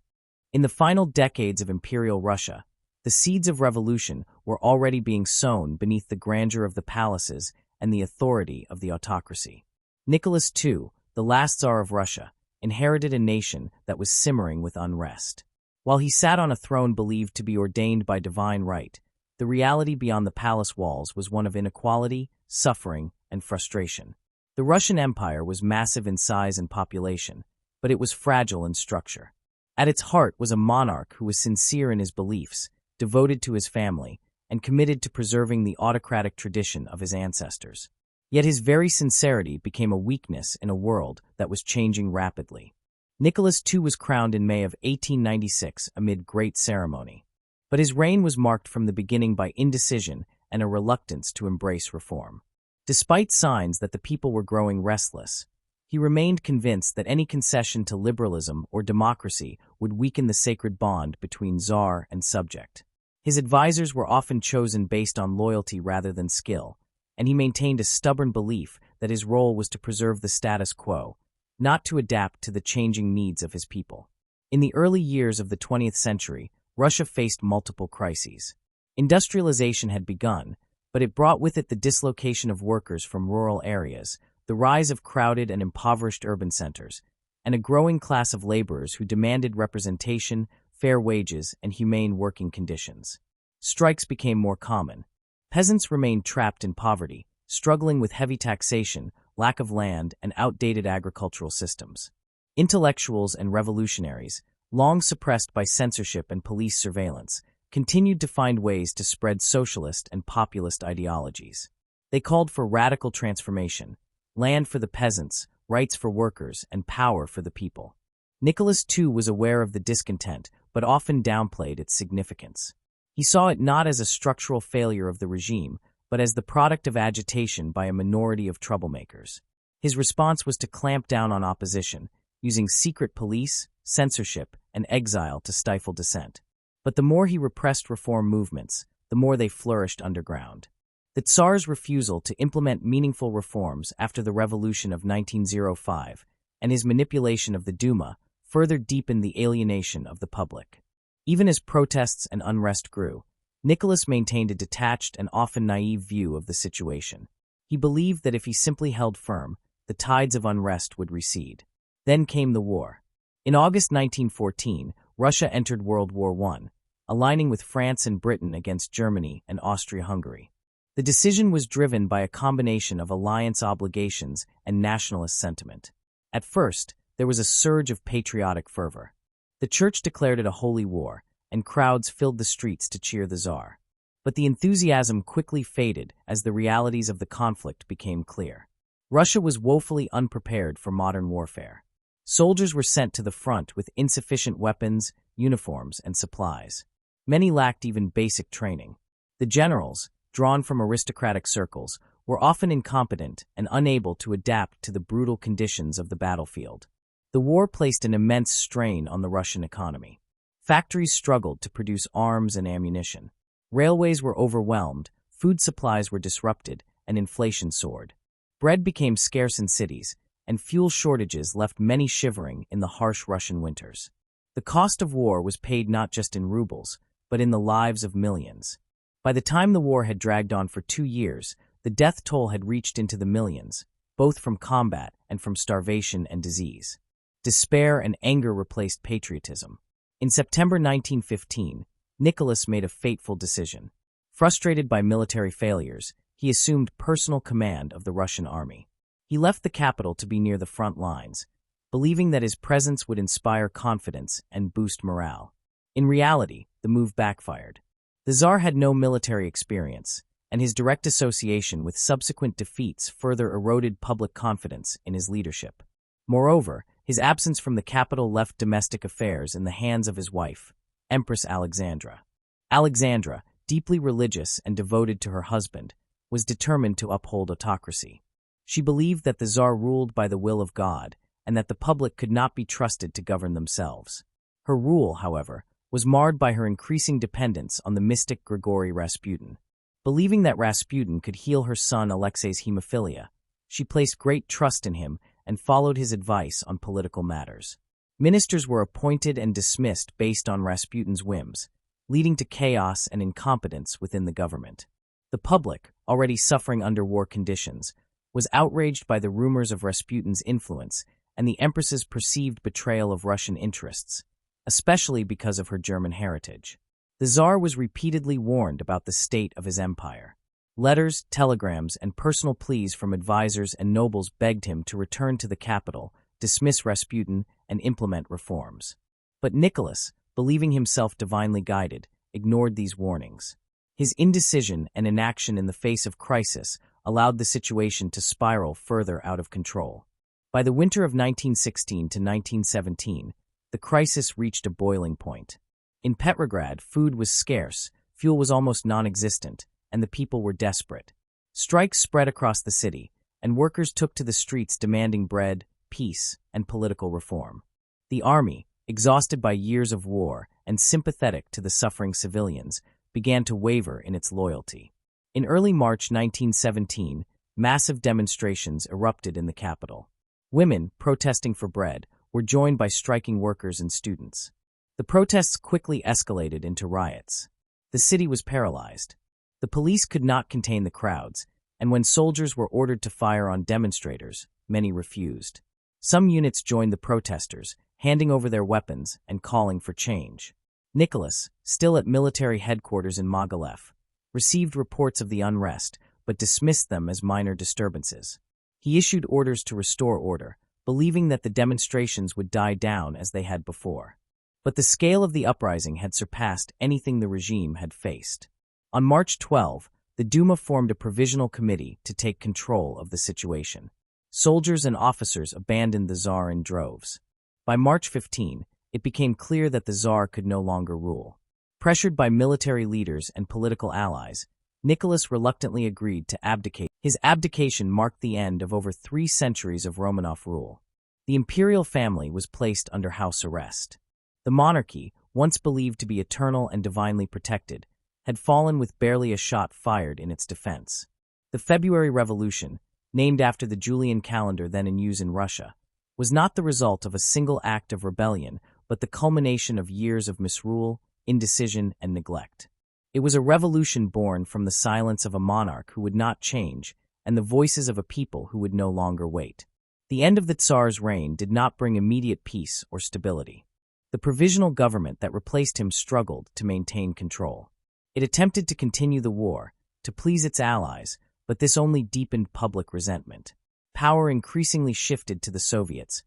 A: In the final decades of Imperial Russia, the seeds of revolution were already being sown beneath the grandeur of the palaces and the authority of the autocracy. Nicholas II, the last Tsar of Russia, inherited a nation that was simmering with unrest. While he sat on a throne believed to be ordained by divine right, the reality beyond the palace walls was one of inequality, suffering, and frustration. The Russian Empire was massive in size and population, but it was fragile in structure. At its heart was a monarch who was sincere in his beliefs, devoted to his family, and committed to preserving the autocratic tradition of his ancestors. Yet his very sincerity became a weakness in a world that was changing rapidly. Nicholas II was crowned in May of 1896 amid great ceremony. But his reign was marked from the beginning by indecision and a reluctance to embrace reform. Despite signs that the people were growing restless, he remained convinced that any concession to liberalism or democracy would weaken the sacred bond between czar and subject. His advisors were often chosen based on loyalty rather than skill, and he maintained a stubborn belief that his role was to preserve the status quo, not to adapt to the changing needs of his people. In the early years of the 20th century, Russia faced multiple crises. Industrialization had begun, but it brought with it the dislocation of workers from rural areas, the rise of crowded and impoverished urban centers, and a growing class of laborers who demanded representation, fair wages, and humane working conditions. Strikes became more common. Peasants remained trapped in poverty, struggling with heavy taxation, lack of land, and outdated agricultural systems. Intellectuals and revolutionaries, long suppressed by censorship and police surveillance, continued to find ways to spread socialist and populist ideologies. They called for radical transformation, land for the peasants, rights for workers, and power for the people. Nicholas II was aware of the discontent, but often downplayed its significance. He saw it not as a structural failure of the regime, but as the product of agitation by a minority of troublemakers. His response was to clamp down on opposition, using secret police, censorship, and exile to stifle dissent. But the more he repressed reform movements, the more they flourished underground. The Tsar's refusal to implement meaningful reforms after the revolution of 1905 and his manipulation of the Duma further deepened the alienation of the public. Even as protests and unrest grew, Nicholas maintained a detached and often naive view of the situation. He believed that if he simply held firm, the tides of unrest would recede. Then came the war. In August 1914, Russia entered World War I, aligning with France and Britain against Germany and Austria-Hungary. The decision was driven by a combination of alliance obligations and nationalist sentiment. At first, there was a surge of patriotic fervor. The church declared it a holy war, and crowds filled the streets to cheer the Tsar. But the enthusiasm quickly faded as the realities of the conflict became clear. Russia was woefully unprepared for modern warfare. Soldiers were sent to the front with insufficient weapons, uniforms, and supplies. Many lacked even basic training. The generals, drawn from aristocratic circles, were often incompetent and unable to adapt to the brutal conditions of the battlefield. The war placed an immense strain on the Russian economy. Factories struggled to produce arms and ammunition. Railways were overwhelmed, food supplies were disrupted, and inflation soared. Bread became scarce in cities, and fuel shortages left many shivering in the harsh Russian winters. The cost of war was paid not just in rubles, but in the lives of millions. By the time the war had dragged on for 2 years, the death toll had reached into the millions, both from combat and from starvation and disease. Despair and anger replaced patriotism. In September 1915, Nicholas made a fateful decision. Frustrated by military failures, he assumed personal command of the Russian army. He left the capital to be near the front lines, believing that his presence would inspire confidence and boost morale. In reality, the move backfired. The Tsar had no military experience, and his direct association with subsequent defeats further eroded public confidence in his leadership. Moreover, his absence from the capital left domestic affairs in the hands of his wife, Empress Alexandra. Alexandra, deeply religious and devoted to her husband, was determined to uphold autocracy. She believed that the Tsar ruled by the will of God and that the public could not be trusted to govern themselves. Her rule, however, was marred by her increasing dependence on the mystic Grigory Rasputin. Believing that Rasputin could heal her son Alexei's hemophilia, she placed great trust in him and followed his advice on political matters. Ministers were appointed and dismissed based on Rasputin's whims, leading to chaos and incompetence within the government. The public, already suffering under war conditions, was outraged by the rumors of Rasputin's influence and the Empress's perceived betrayal of Russian interests, especially because of her German heritage. The Tsar was repeatedly warned about the state of his empire. Letters, telegrams, and personal pleas from advisors and nobles begged him to return to the capital, dismiss Rasputin, and implement reforms. But Nicholas, believing himself divinely guided, ignored these warnings. His indecision and inaction in the face of crisis allowed the situation to spiral further out of control. By the winter of 1916 to 1917, the crisis reached a boiling point. In Petrograd, food was scarce, fuel was almost non-existent, and the people were desperate. Strikes spread across the city, and workers took to the streets demanding bread, peace, and political reform. The army, exhausted by years of war and sympathetic to the suffering civilians, began to waver in its loyalty. In early March 1917, massive demonstrations erupted in the capital. Women, protesting for bread, were joined by striking workers and students. The protests quickly escalated into riots. The city was paralyzed. The police could not contain the crowds, and when soldiers were ordered to fire on demonstrators, many refused. Some units joined the protesters, handing over their weapons and calling for change. Nicholas, still at military headquarters in Mogilev, received reports of the unrest but dismissed them as minor disturbances. He issued orders to restore order, believing that the demonstrations would die down as they had before. But the scale of the uprising had surpassed anything the regime had faced. On March 12, the Duma formed a provisional committee to take control of the situation. Soldiers and officers abandoned the Tsar in droves. By March 15, it became clear that the Tsar could no longer rule. Pressured by military leaders and political allies, Nicholas reluctantly agreed to abdicate. His abdication marked the end of over 3 centuries of Romanov rule. The imperial family was placed under house arrest. The monarchy, once believed to be eternal and divinely protected, had fallen with barely a shot fired in its defense. The February Revolution, named after the Julian calendar then in use in Russia, was not the result of a single act of rebellion, but the culmination of years of misrule, indecision, and neglect. It was a revolution born from the silence of a monarch who would not change and the voices of a people who would no longer wait. The end of the Tsar's reign did not bring immediate peace or stability. The provisional government that replaced him struggled to maintain control. It attempted to continue the war, to please its allies, but this only deepened public resentment. Power increasingly shifted to the Soviets,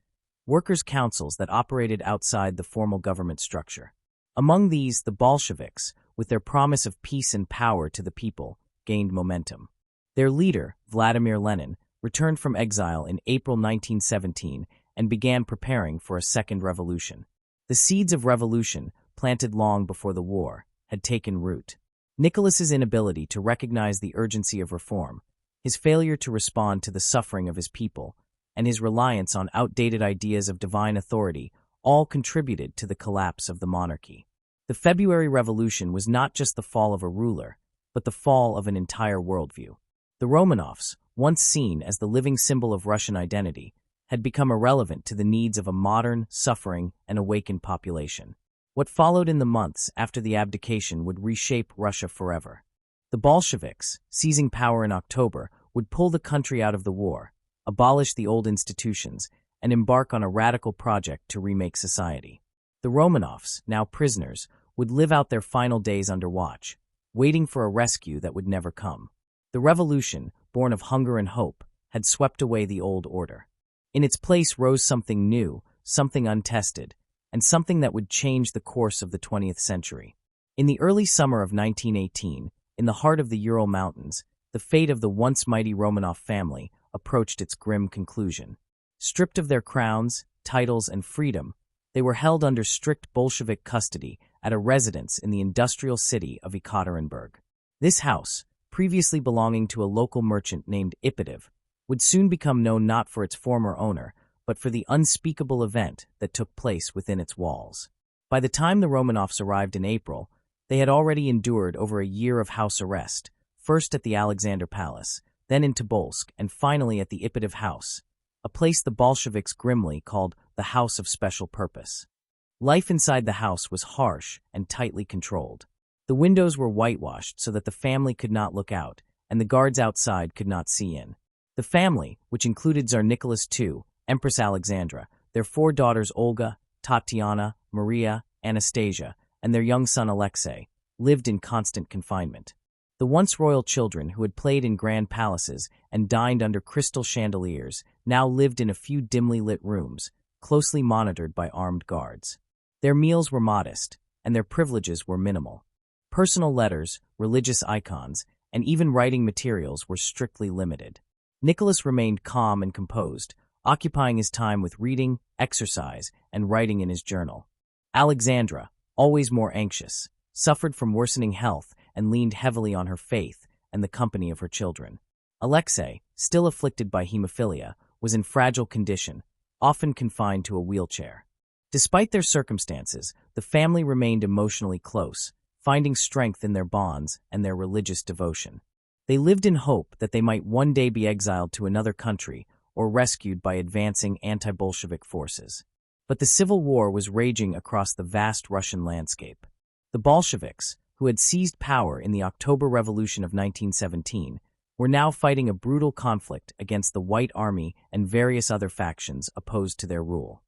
A: workers' councils that operated outside the formal government structure. Among these, the Bolsheviks, with their promise of peace and power to the people, gained momentum. Their leader, Vladimir Lenin, returned from exile in April 1917 and began preparing for a second revolution. The seeds of revolution, planted long before the war, had taken root. Nicholas's inability to recognize the urgency of reform, his failure to respond to the suffering of his people, and his reliance on outdated ideas of divine authority all contributed to the collapse of the monarchy. The February Revolution was not just the fall of a ruler, but the fall of an entire worldview. The Romanovs, once seen as the living symbol of Russian identity, had become irrelevant to the needs of a modern, suffering, and awakened population. What followed in the months after the abdication would reshape Russia forever. The Bolsheviks, seizing power in October, would pull the country out of the war, abolish the old institutions, and embark on a radical project to remake society. The Romanovs, now prisoners, would live out their final days under watch, waiting for a rescue that would never come. The revolution, born of hunger and hope, had swept away the old order. In its place rose something new, something untested, and something that would change the course of the 20th century. In the early summer of 1918, in the heart of the Ural Mountains, the fate of the once mighty Romanov family approached its grim conclusion. Stripped of their crowns, titles, and freedom, they were held under strict Bolshevik custody at a residence in the industrial city of Ekaterinburg. This house, previously belonging to a local merchant named Ipatiev, would soon become known not for its former owner, but for the unspeakable event that took place within its walls. By the time the Romanovs arrived in April, they had already endured over a year of house arrest, first at the Alexander Palace, then in Tobolsk, and finally at the Ipatiev House, a place the Bolsheviks grimly called the House of Special Purpose. Life inside the house was harsh and tightly controlled. The windows were whitewashed so that the family could not look out, and the guards outside could not see in. The family, which included Tsar Nicholas II, Empress Alexandra, their 4 daughters Olga, Tatiana, Maria, Anastasia, and their young son Alexei, lived in constant confinement. The once royal children who had played in grand palaces and dined under crystal chandeliers now lived in a few dimly lit rooms, closely monitored by armed guards. Their meals were modest, and their privileges were minimal. Personal letters, religious icons, and even writing materials were strictly limited. Nicholas remained calm and composed, occupying his time with reading, exercise, and writing in his journal. Alexandra, always more anxious, suffered from worsening health and leaned heavily on her faith and the company of her children. Alexei, still afflicted by hemophilia, was in fragile condition, often confined to a wheelchair. Despite their circumstances, the family remained emotionally close, finding strength in their bonds and their religious devotion. They lived in hope that they might one day be exiled to another country or rescued by advancing anti-Bolshevik forces. But the civil war was raging across the vast Russian landscape. The Bolsheviks, who had seized power in the October Revolution of 1917, were now fighting a brutal conflict against the White Army and various other factions opposed to their rule.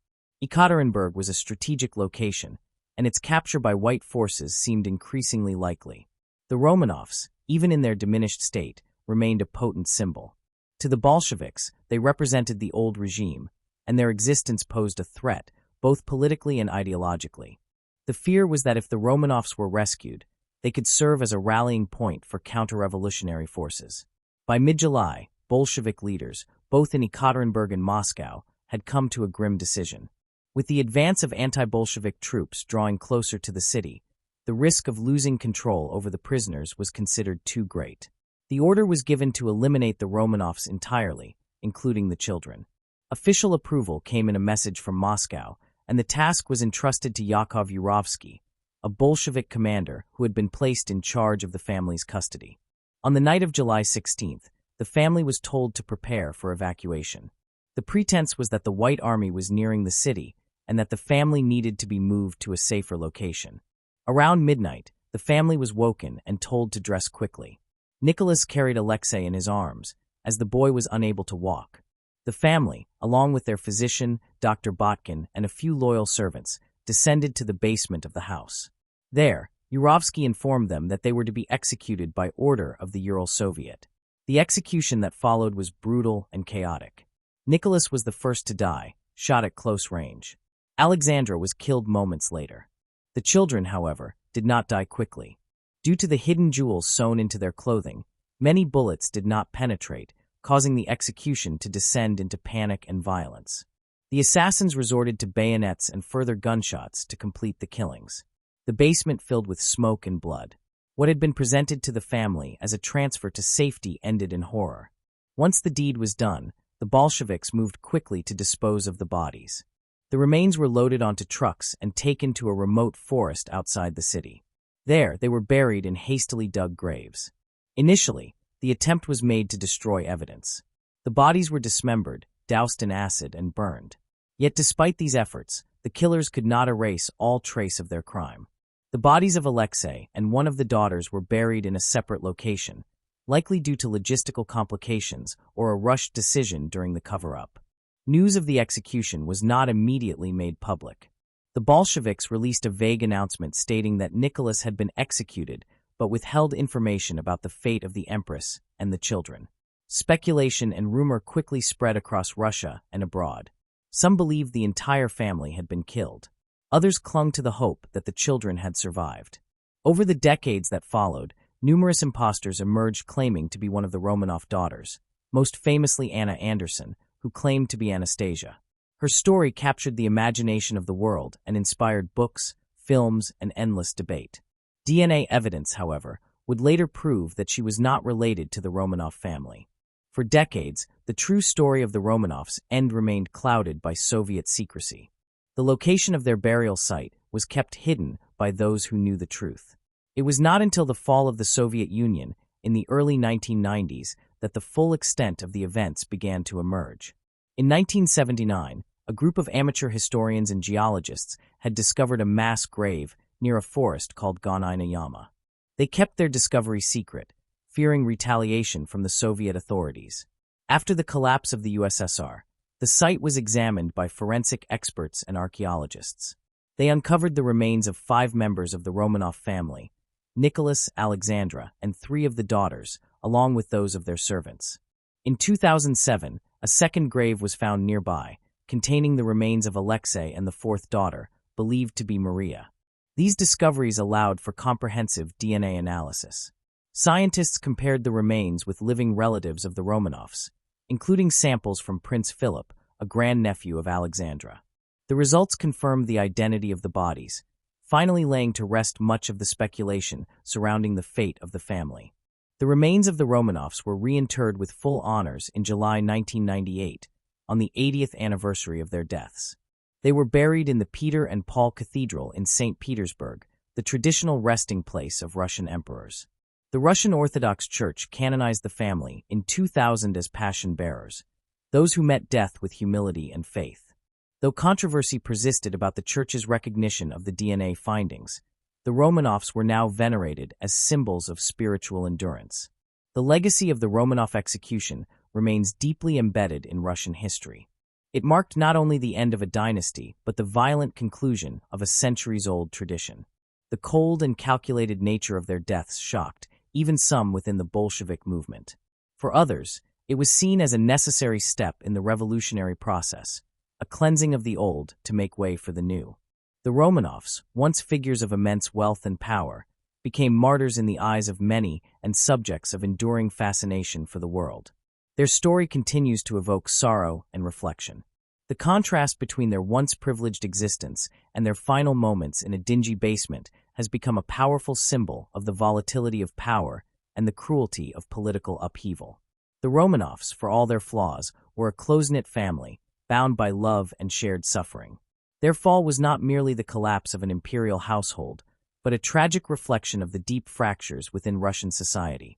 A: Ekaterinburg was a strategic location, and its capture by white forces seemed increasingly likely. The Romanovs, even in their diminished state, remained a potent symbol. To the Bolsheviks, they represented the old regime, and their existence posed a threat, both politically and ideologically. The fear was that if the Romanovs were rescued, they could serve as a rallying point for counter-revolutionary forces. By mid-July, Bolshevik leaders, both in Ekaterinburg and Moscow, had come to a grim decision. With the advance of anti-Bolshevik troops drawing closer to the city, the risk of losing control over the prisoners was considered too great. The order was given to eliminate the Romanovs entirely, including the children. Official approval came in a message from Moscow, and the task was entrusted to Yakov Yurovsky, a Bolshevik commander who had been placed in charge of the family's custody. On the night of July 16th, the family was told to prepare for evacuation. The pretense was that the White Army was nearing the city and that the family needed to be moved to a safer location. Around midnight, the family was woken and told to dress quickly. Nicholas carried Alexei in his arms, as the boy was unable to walk. The family, along with their physician, Dr. Botkin, and a few loyal servants, descended to the basement of the house. There, Yurovsky informed them that they were to be executed by order of the Ural Soviet. The execution that followed was brutal and chaotic. Nicholas was the first to die, shot at close range. Alexandra was killed moments later. The children, however, did not die quickly. Due to the hidden jewels sewn into their clothing, many bullets did not penetrate, causing the execution to descend into panic and violence. The assassins resorted to bayonets and further gunshots to complete the killings. The basement filled with smoke and blood. What had been presented to the family as a transfer to safety ended in horror. Once the deed was done, the Bolsheviks moved quickly to dispose of the bodies. The remains were loaded onto trucks and taken to a remote forest outside the city. There, they were buried in hastily dug graves. Initially, the attempt was made to destroy evidence. The bodies were dismembered, doused in acid, and burned. Yet despite these efforts, the killers could not erase all trace of their crime. The bodies of Alexei and one of the daughters were buried in a separate location, likely due to logistical complications or a rushed decision during the cover-up. News of the execution was not immediately made public. The Bolsheviks released a vague announcement stating that Nicholas had been executed, but withheld information about the fate of the Empress and the children. Speculation and rumor quickly spread across Russia and abroad. Some believed the entire family had been killed. Others clung to the hope that the children had survived. Over the decades that followed, numerous impostors emerged claiming to be one of the Romanov daughters, most famously Anna Anderson, who claimed to be Anastasia. Her story captured the imagination of the world and inspired books, films, and endless debate. DNA evidence, however, would later prove that she was not related to the Romanov family. For decades, the true story of the Romanovs' end remained clouded by Soviet secrecy. The location of their burial site was kept hidden by those who knew the truth. It was not until the fall of the Soviet Union in the early 1990s that the full extent of the events began to emerge. In 1979, a group of amateur historians and geologists had discovered a mass grave near a forest called Gonina Yama. They kept their discovery secret, fearing retaliation from the Soviet authorities. After the collapse of the USSR, the site was examined by forensic experts and archaeologists. They uncovered the remains of 5 members of the Romanov family, Nicholas, Alexandra, and 3 of the daughters, along with those of their servants. In 2007, a second grave was found nearby, containing the remains of Alexei and the 4th daughter, believed to be Maria. These discoveries allowed for comprehensive DNA analysis. Scientists compared the remains with living relatives of the Romanovs, including samples from Prince Philip, a grandnephew of Alexandra. The results confirmed the identity of the bodies, finally laying to rest much of the speculation surrounding the fate of the family. The remains of the Romanovs were reinterred with full honors in July 1998, on the 80th anniversary of their deaths. They were buried in the Peter and Paul Cathedral in St. Petersburg, the traditional resting place of Russian emperors. The Russian Orthodox Church canonized the family in 2000 as passion-bearers, those who met death with humility and faith. Though controversy persisted about the Church's recognition of the DNA findings, the Romanovs were now venerated as symbols of spiritual endurance. The legacy of the Romanov execution remains deeply embedded in Russian history. It marked not only the end of a dynasty, but the violent conclusion of a centuries-old tradition. The cold and calculated nature of their deaths shocked even some within the Bolshevik movement. For others, it was seen as a necessary step in the revolutionary process, a cleansing of the old to make way for the new. The Romanovs, once figures of immense wealth and power, became martyrs in the eyes of many and subjects of enduring fascination for the world. Their story continues to evoke sorrow and reflection. The contrast between their once privileged existence and their final moments in a dingy basement has become a powerful symbol of the volatility of power and the cruelty of political upheaval. The Romanovs, for all their flaws, were a close-knit family, bound by love and shared suffering. Their fall was not merely the collapse of an imperial household, but a tragic reflection of the deep fractures within Russian society.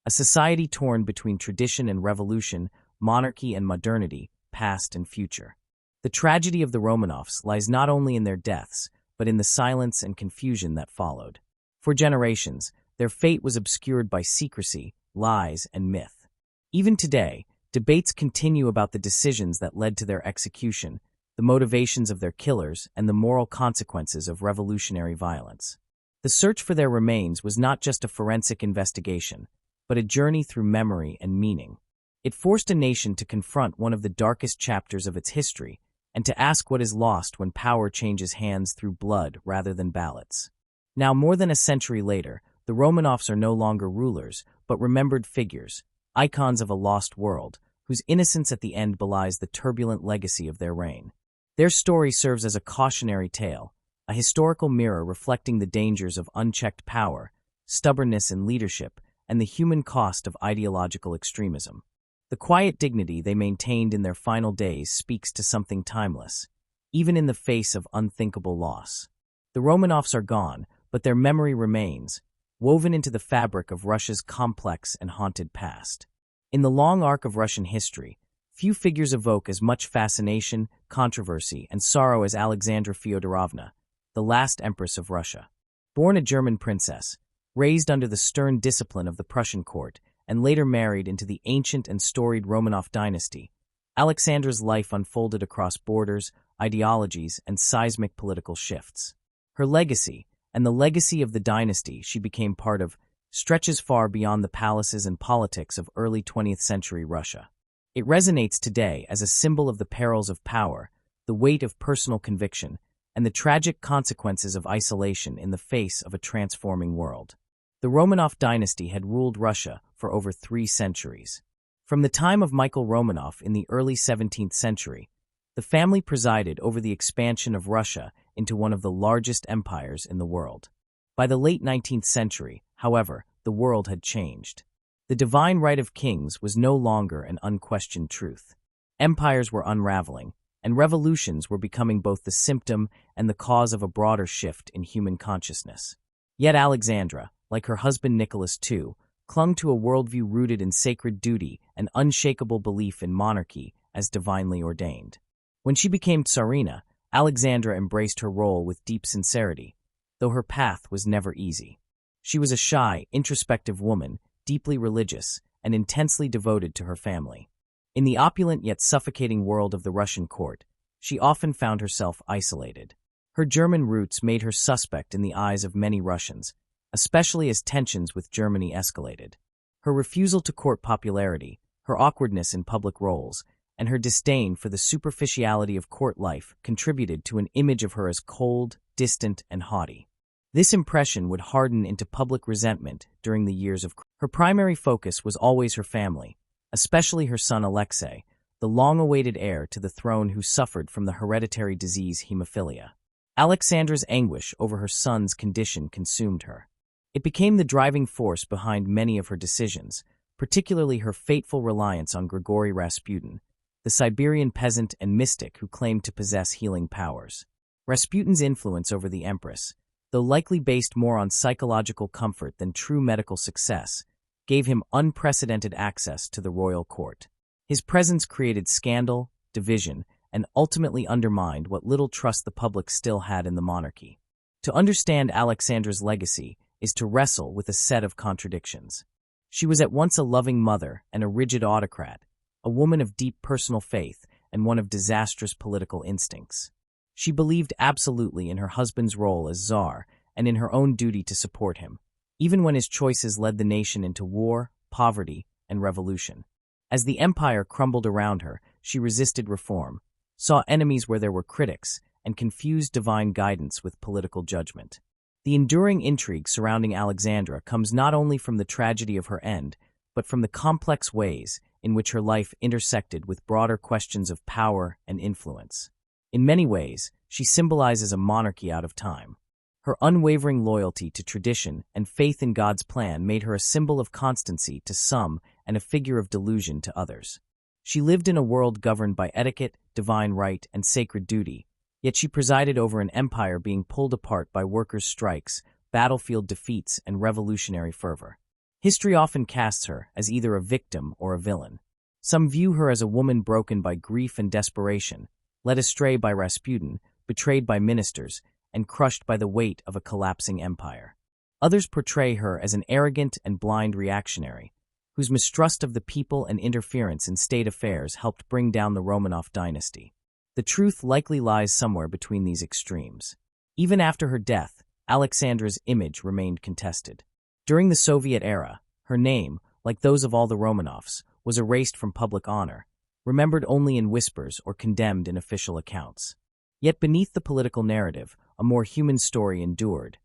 A: A society torn between tradition and revolution, monarchy and modernity, past and future. The tragedy of the Romanovs lies not only in their deaths, but in the silence and confusion that followed. For generations, their fate was obscured by secrecy, lies, and myth. Even today, debates continue about the decisions that led to their execution, the motivations of their killers, and the moral consequences of revolutionary violence. The search for their remains was not just a forensic investigation, but a journey through memory and meaning. It forced a nation to confront one of the darkest chapters of its history and to ask what is lost when power changes hands through blood rather than ballots. Now, more than a century later, the Romanovs are no longer rulers, but remembered figures, icons of a lost world, whose innocence at the end belies the turbulent legacy of their reign. Their story serves as a cautionary tale, a historical mirror reflecting the dangers of unchecked power, stubbornness in leadership, and the human cost of ideological extremism. The quiet dignity they maintained in their final days speaks to something timeless, even in the face of unthinkable loss. The Romanovs are gone, but their memory remains, woven into the fabric of Russia's complex and haunted past. In the long arc of Russian history, few figures evoke as much fascination, controversy, and sorrow as Alexandra Fyodorovna, the last Empress of Russia. Born a German princess, raised under the stern discipline of the Prussian court, and later married into the ancient and storied Romanov dynasty, Alexandra's life unfolded across borders, ideologies, and seismic political shifts. Her legacy, and the legacy of the dynasty she became part of, stretches far beyond the palaces and politics of early 20th century Russia. It resonates today as a symbol of the perils of power, the weight of personal conviction, and the tragic consequences of isolation in the face of a transforming world. The Romanov dynasty had ruled Russia for over 3 centuries. From the time of Michael Romanov in the early 17th century, the family presided over the expansion of Russia into one of the largest empires in the world. By the late 19th century, however, the world had changed. The divine right of kings was no longer an unquestioned truth. Empires were unraveling, and revolutions were becoming both the symptom and the cause of a broader shift in human consciousness. Yet Alexandra, like her husband Nicholas II, clung to a worldview rooted in sacred duty and unshakable belief in monarchy as divinely ordained. When she became Tsarina, Alexandra embraced her role with deep sincerity, though her path was never easy. She was a shy, introspective woman, deeply religious, and intensely devoted to her family. In the opulent yet suffocating world of the Russian court, she often found herself isolated. Her German roots made her suspect in the eyes of many Russians, especially as tensions with Germany escalated. Her refusal to court popularity, her awkwardness in public roles, and her disdain for the superficiality of court life contributed to an image of her as cold, distant, and haughty. This impression would harden into public resentment during the years of her primary focus was always her family, especially her son Alexei, the long-awaited heir to the throne who suffered from the hereditary disease hemophilia. Alexandra's anguish over her son's condition consumed her. It became the driving force behind many of her decisions, particularly her fateful reliance on Grigory Rasputin, the Siberian peasant and mystic who claimed to possess healing powers. Rasputin's influence over the Empress, though likely based more on psychological comfort than true medical success, gave him unprecedented access to the royal court. His presence created scandal, division, and ultimately undermined what little trust the public still had in the monarchy. To understand Alexandra's legacy is to wrestle with a set of contradictions. She was at once a loving mother and a rigid autocrat, a woman of deep personal faith and one of disastrous political instincts. She believed absolutely in her husband's role as czar and in her own duty to support him, even when his choices led the nation into war, poverty, and revolution. As the empire crumbled around her, she resisted reform, saw enemies where there were critics, and confused divine guidance with political judgment. The enduring intrigue surrounding Alexandra comes not only from the tragedy of her end, but from the complex ways in which her life intersected with broader questions of power and influence. In many ways, she symbolizes a monarchy out of time. Her unwavering loyalty to tradition and faith in God's plan made her a symbol of constancy to some and a figure of delusion to others. She lived in a world governed by etiquette, divine right, and sacred duty, yet she presided over an empire being pulled apart by workers' strikes, battlefield defeats, and revolutionary fervor. History often casts her as either a victim or a villain. Some view her as a woman broken by grief and desperation, led astray by Rasputin, betrayed by ministers, and crushed by the weight of a collapsing empire. Others portray her as an arrogant and blind reactionary, whose mistrust of the people and interference in state affairs helped bring down the Romanov dynasty. The truth likely lies somewhere between these extremes. Even after her death, Alexandra's image remained contested. During the Soviet era, her name, like those of all the Romanovs, was erased from public honor, remembered only in whispers or condemned in official accounts. Yet beneath the political narrative, a more human story endured,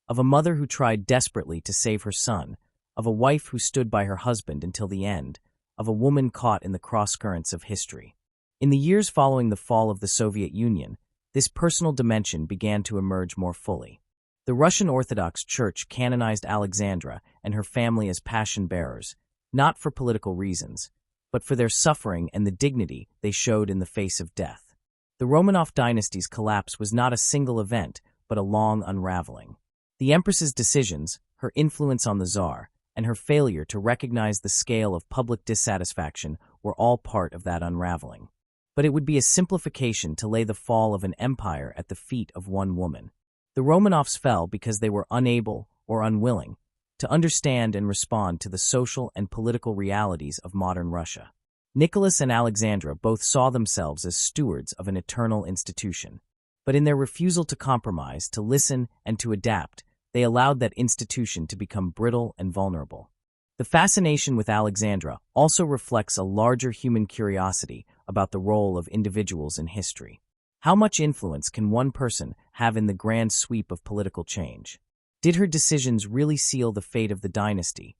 A: of a mother who tried desperately to save her son, of a wife who stood by her husband until the end, of a woman caught in the cross-currents of history. In the years following the fall of the Soviet Union, this personal dimension began to emerge more fully. The Russian Orthodox Church canonized Alexandra and her family as passion-bearers, not for political reasons, but for their suffering and the dignity they showed in the face of death. The Romanov dynasty's collapse was not a single event, but a long unraveling. The Empress's decisions, her influence on the Tsar, and her failure to recognize the scale of public dissatisfaction were all part of that unraveling. But it would be a simplification to lay the fall of an empire at the feet of one woman. The Romanovs fell because they were unable or unwilling to understand and respond to the social and political realities of modern Russia. Nicholas and Alexandra both saw themselves as stewards of an eternal institution. But in their refusal to compromise, to listen, and to adapt, they allowed that institution to become brittle and vulnerable. The fascination with Alexandra also reflects a larger human curiosity about the role of individuals in history. How much influence can one person have in the grand sweep of political change? Did her decisions really seal the fate of the dynasty,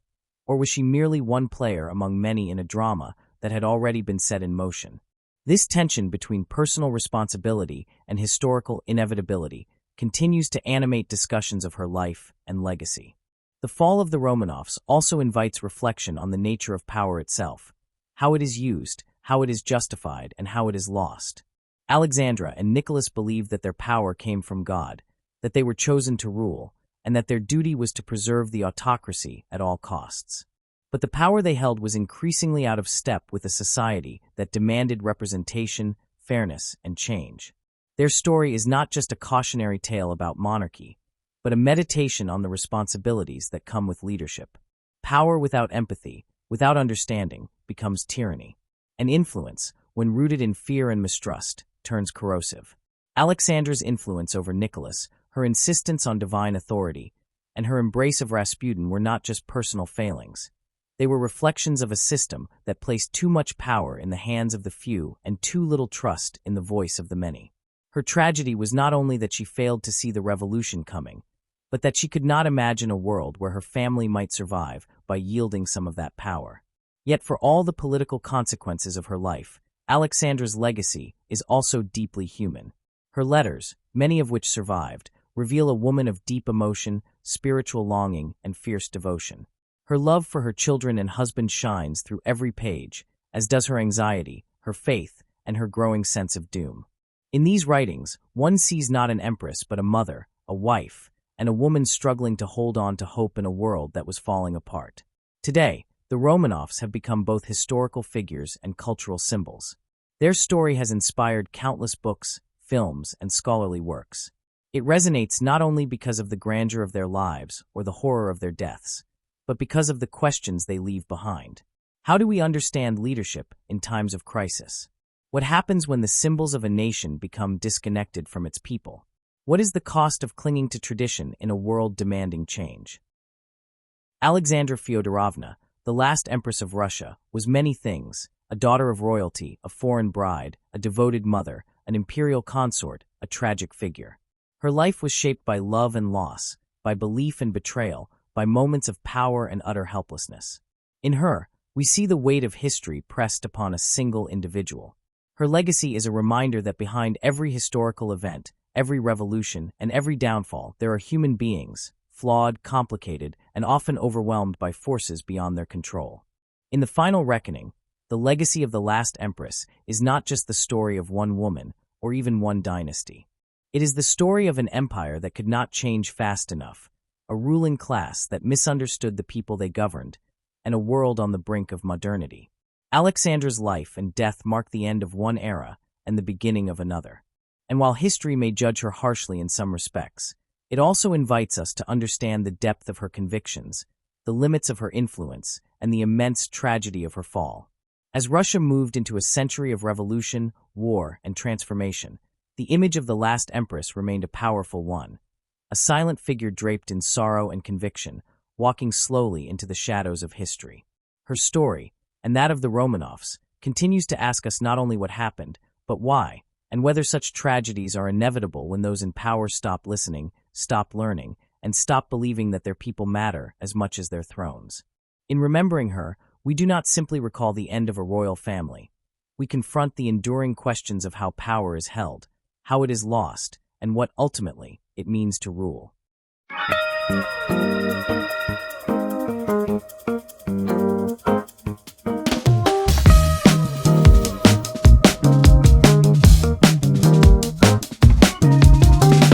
A: or was she merely one player among many in a drama that had already been set in motion? This tension between personal responsibility and historical inevitability continues to animate discussions of her life and legacy. The fall of the Romanovs also invites reflection on the nature of power itself, how it is used, how it is justified, and how it is lost. Alexandra and Nicholas believed that their power came from God, that they were chosen to rule, and that their duty was to preserve the autocracy at all costs. But the power they held was increasingly out of step with a society that demanded representation, fairness, and change. Their story is not just a cautionary tale about monarchy, but a meditation on the responsibilities that come with leadership. Power without empathy, without understanding, becomes tyranny. And influence, when rooted in fear and mistrust, turns corrosive. Alexandra's influence over Nicholas, her insistence on divine authority, and her embrace of Rasputin were not just personal failings. They were reflections of a system that placed too much power in the hands of the few and too little trust in the voice of the many. Her tragedy was not only that she failed to see the revolution coming, but that she could not imagine a world where her family might survive by yielding some of that power. Yet for all the political consequences of her life, Alexandra's legacy is also deeply human. Her letters, many of which survived, reveal a woman of deep emotion, spiritual longing, and fierce devotion. Her love for her children and husband shines through every page, as does her anxiety, her faith, and her growing sense of doom. In these writings, one sees not an empress but a mother, a wife, and a woman struggling to hold on to hope in a world that was falling apart. Today, the Romanovs have become both historical figures and cultural symbols. Their story has inspired countless books, films, and scholarly works. It resonates not only because of the grandeur of their lives or the horror of their deaths, but because of the questions they leave behind. How do we understand leadership in times of crisis? What happens when the symbols of a nation become disconnected from its people? What is the cost of clinging to tradition in a world demanding change? Alexandra Fyodorovna, the last Empress of Russia, was many things: a daughter of royalty, a foreign bride, a devoted mother, an imperial consort, a tragic figure. Her life was shaped by love and loss, by belief and betrayal, by moments of power and utter helplessness. In her, we see the weight of history pressed upon a single individual. Her legacy is a reminder that behind every historical event, every revolution, and every downfall, there are human beings, flawed, complicated, and often overwhelmed by forces beyond their control. In the final reckoning, the legacy of the last empress is not just the story of one woman or even one dynasty. It is the story of an empire that could not change fast enough, a ruling class that misunderstood the people they governed, and a world on the brink of modernity. Alexandra's life and death mark the end of one era and the beginning of another. And while history may judge her harshly in some respects, it also invites us to understand the depth of her convictions, the limits of her influence, and the immense tragedy of her fall. As Russia moved into a century of revolution, war, and transformation, the image of the last empress remained a powerful one, a silent figure draped in sorrow and conviction, walking slowly into the shadows of history. Her story, and that of the Romanovs, continues to ask us not only what happened, but why, and whether such tragedies are inevitable when those in power stop listening, stop learning, and stop believing that their people matter as much as their thrones. In remembering her, we do not simply recall the end of a royal family. We confront the enduring questions of how power is held, how it is lost, and what ultimately it means to rule.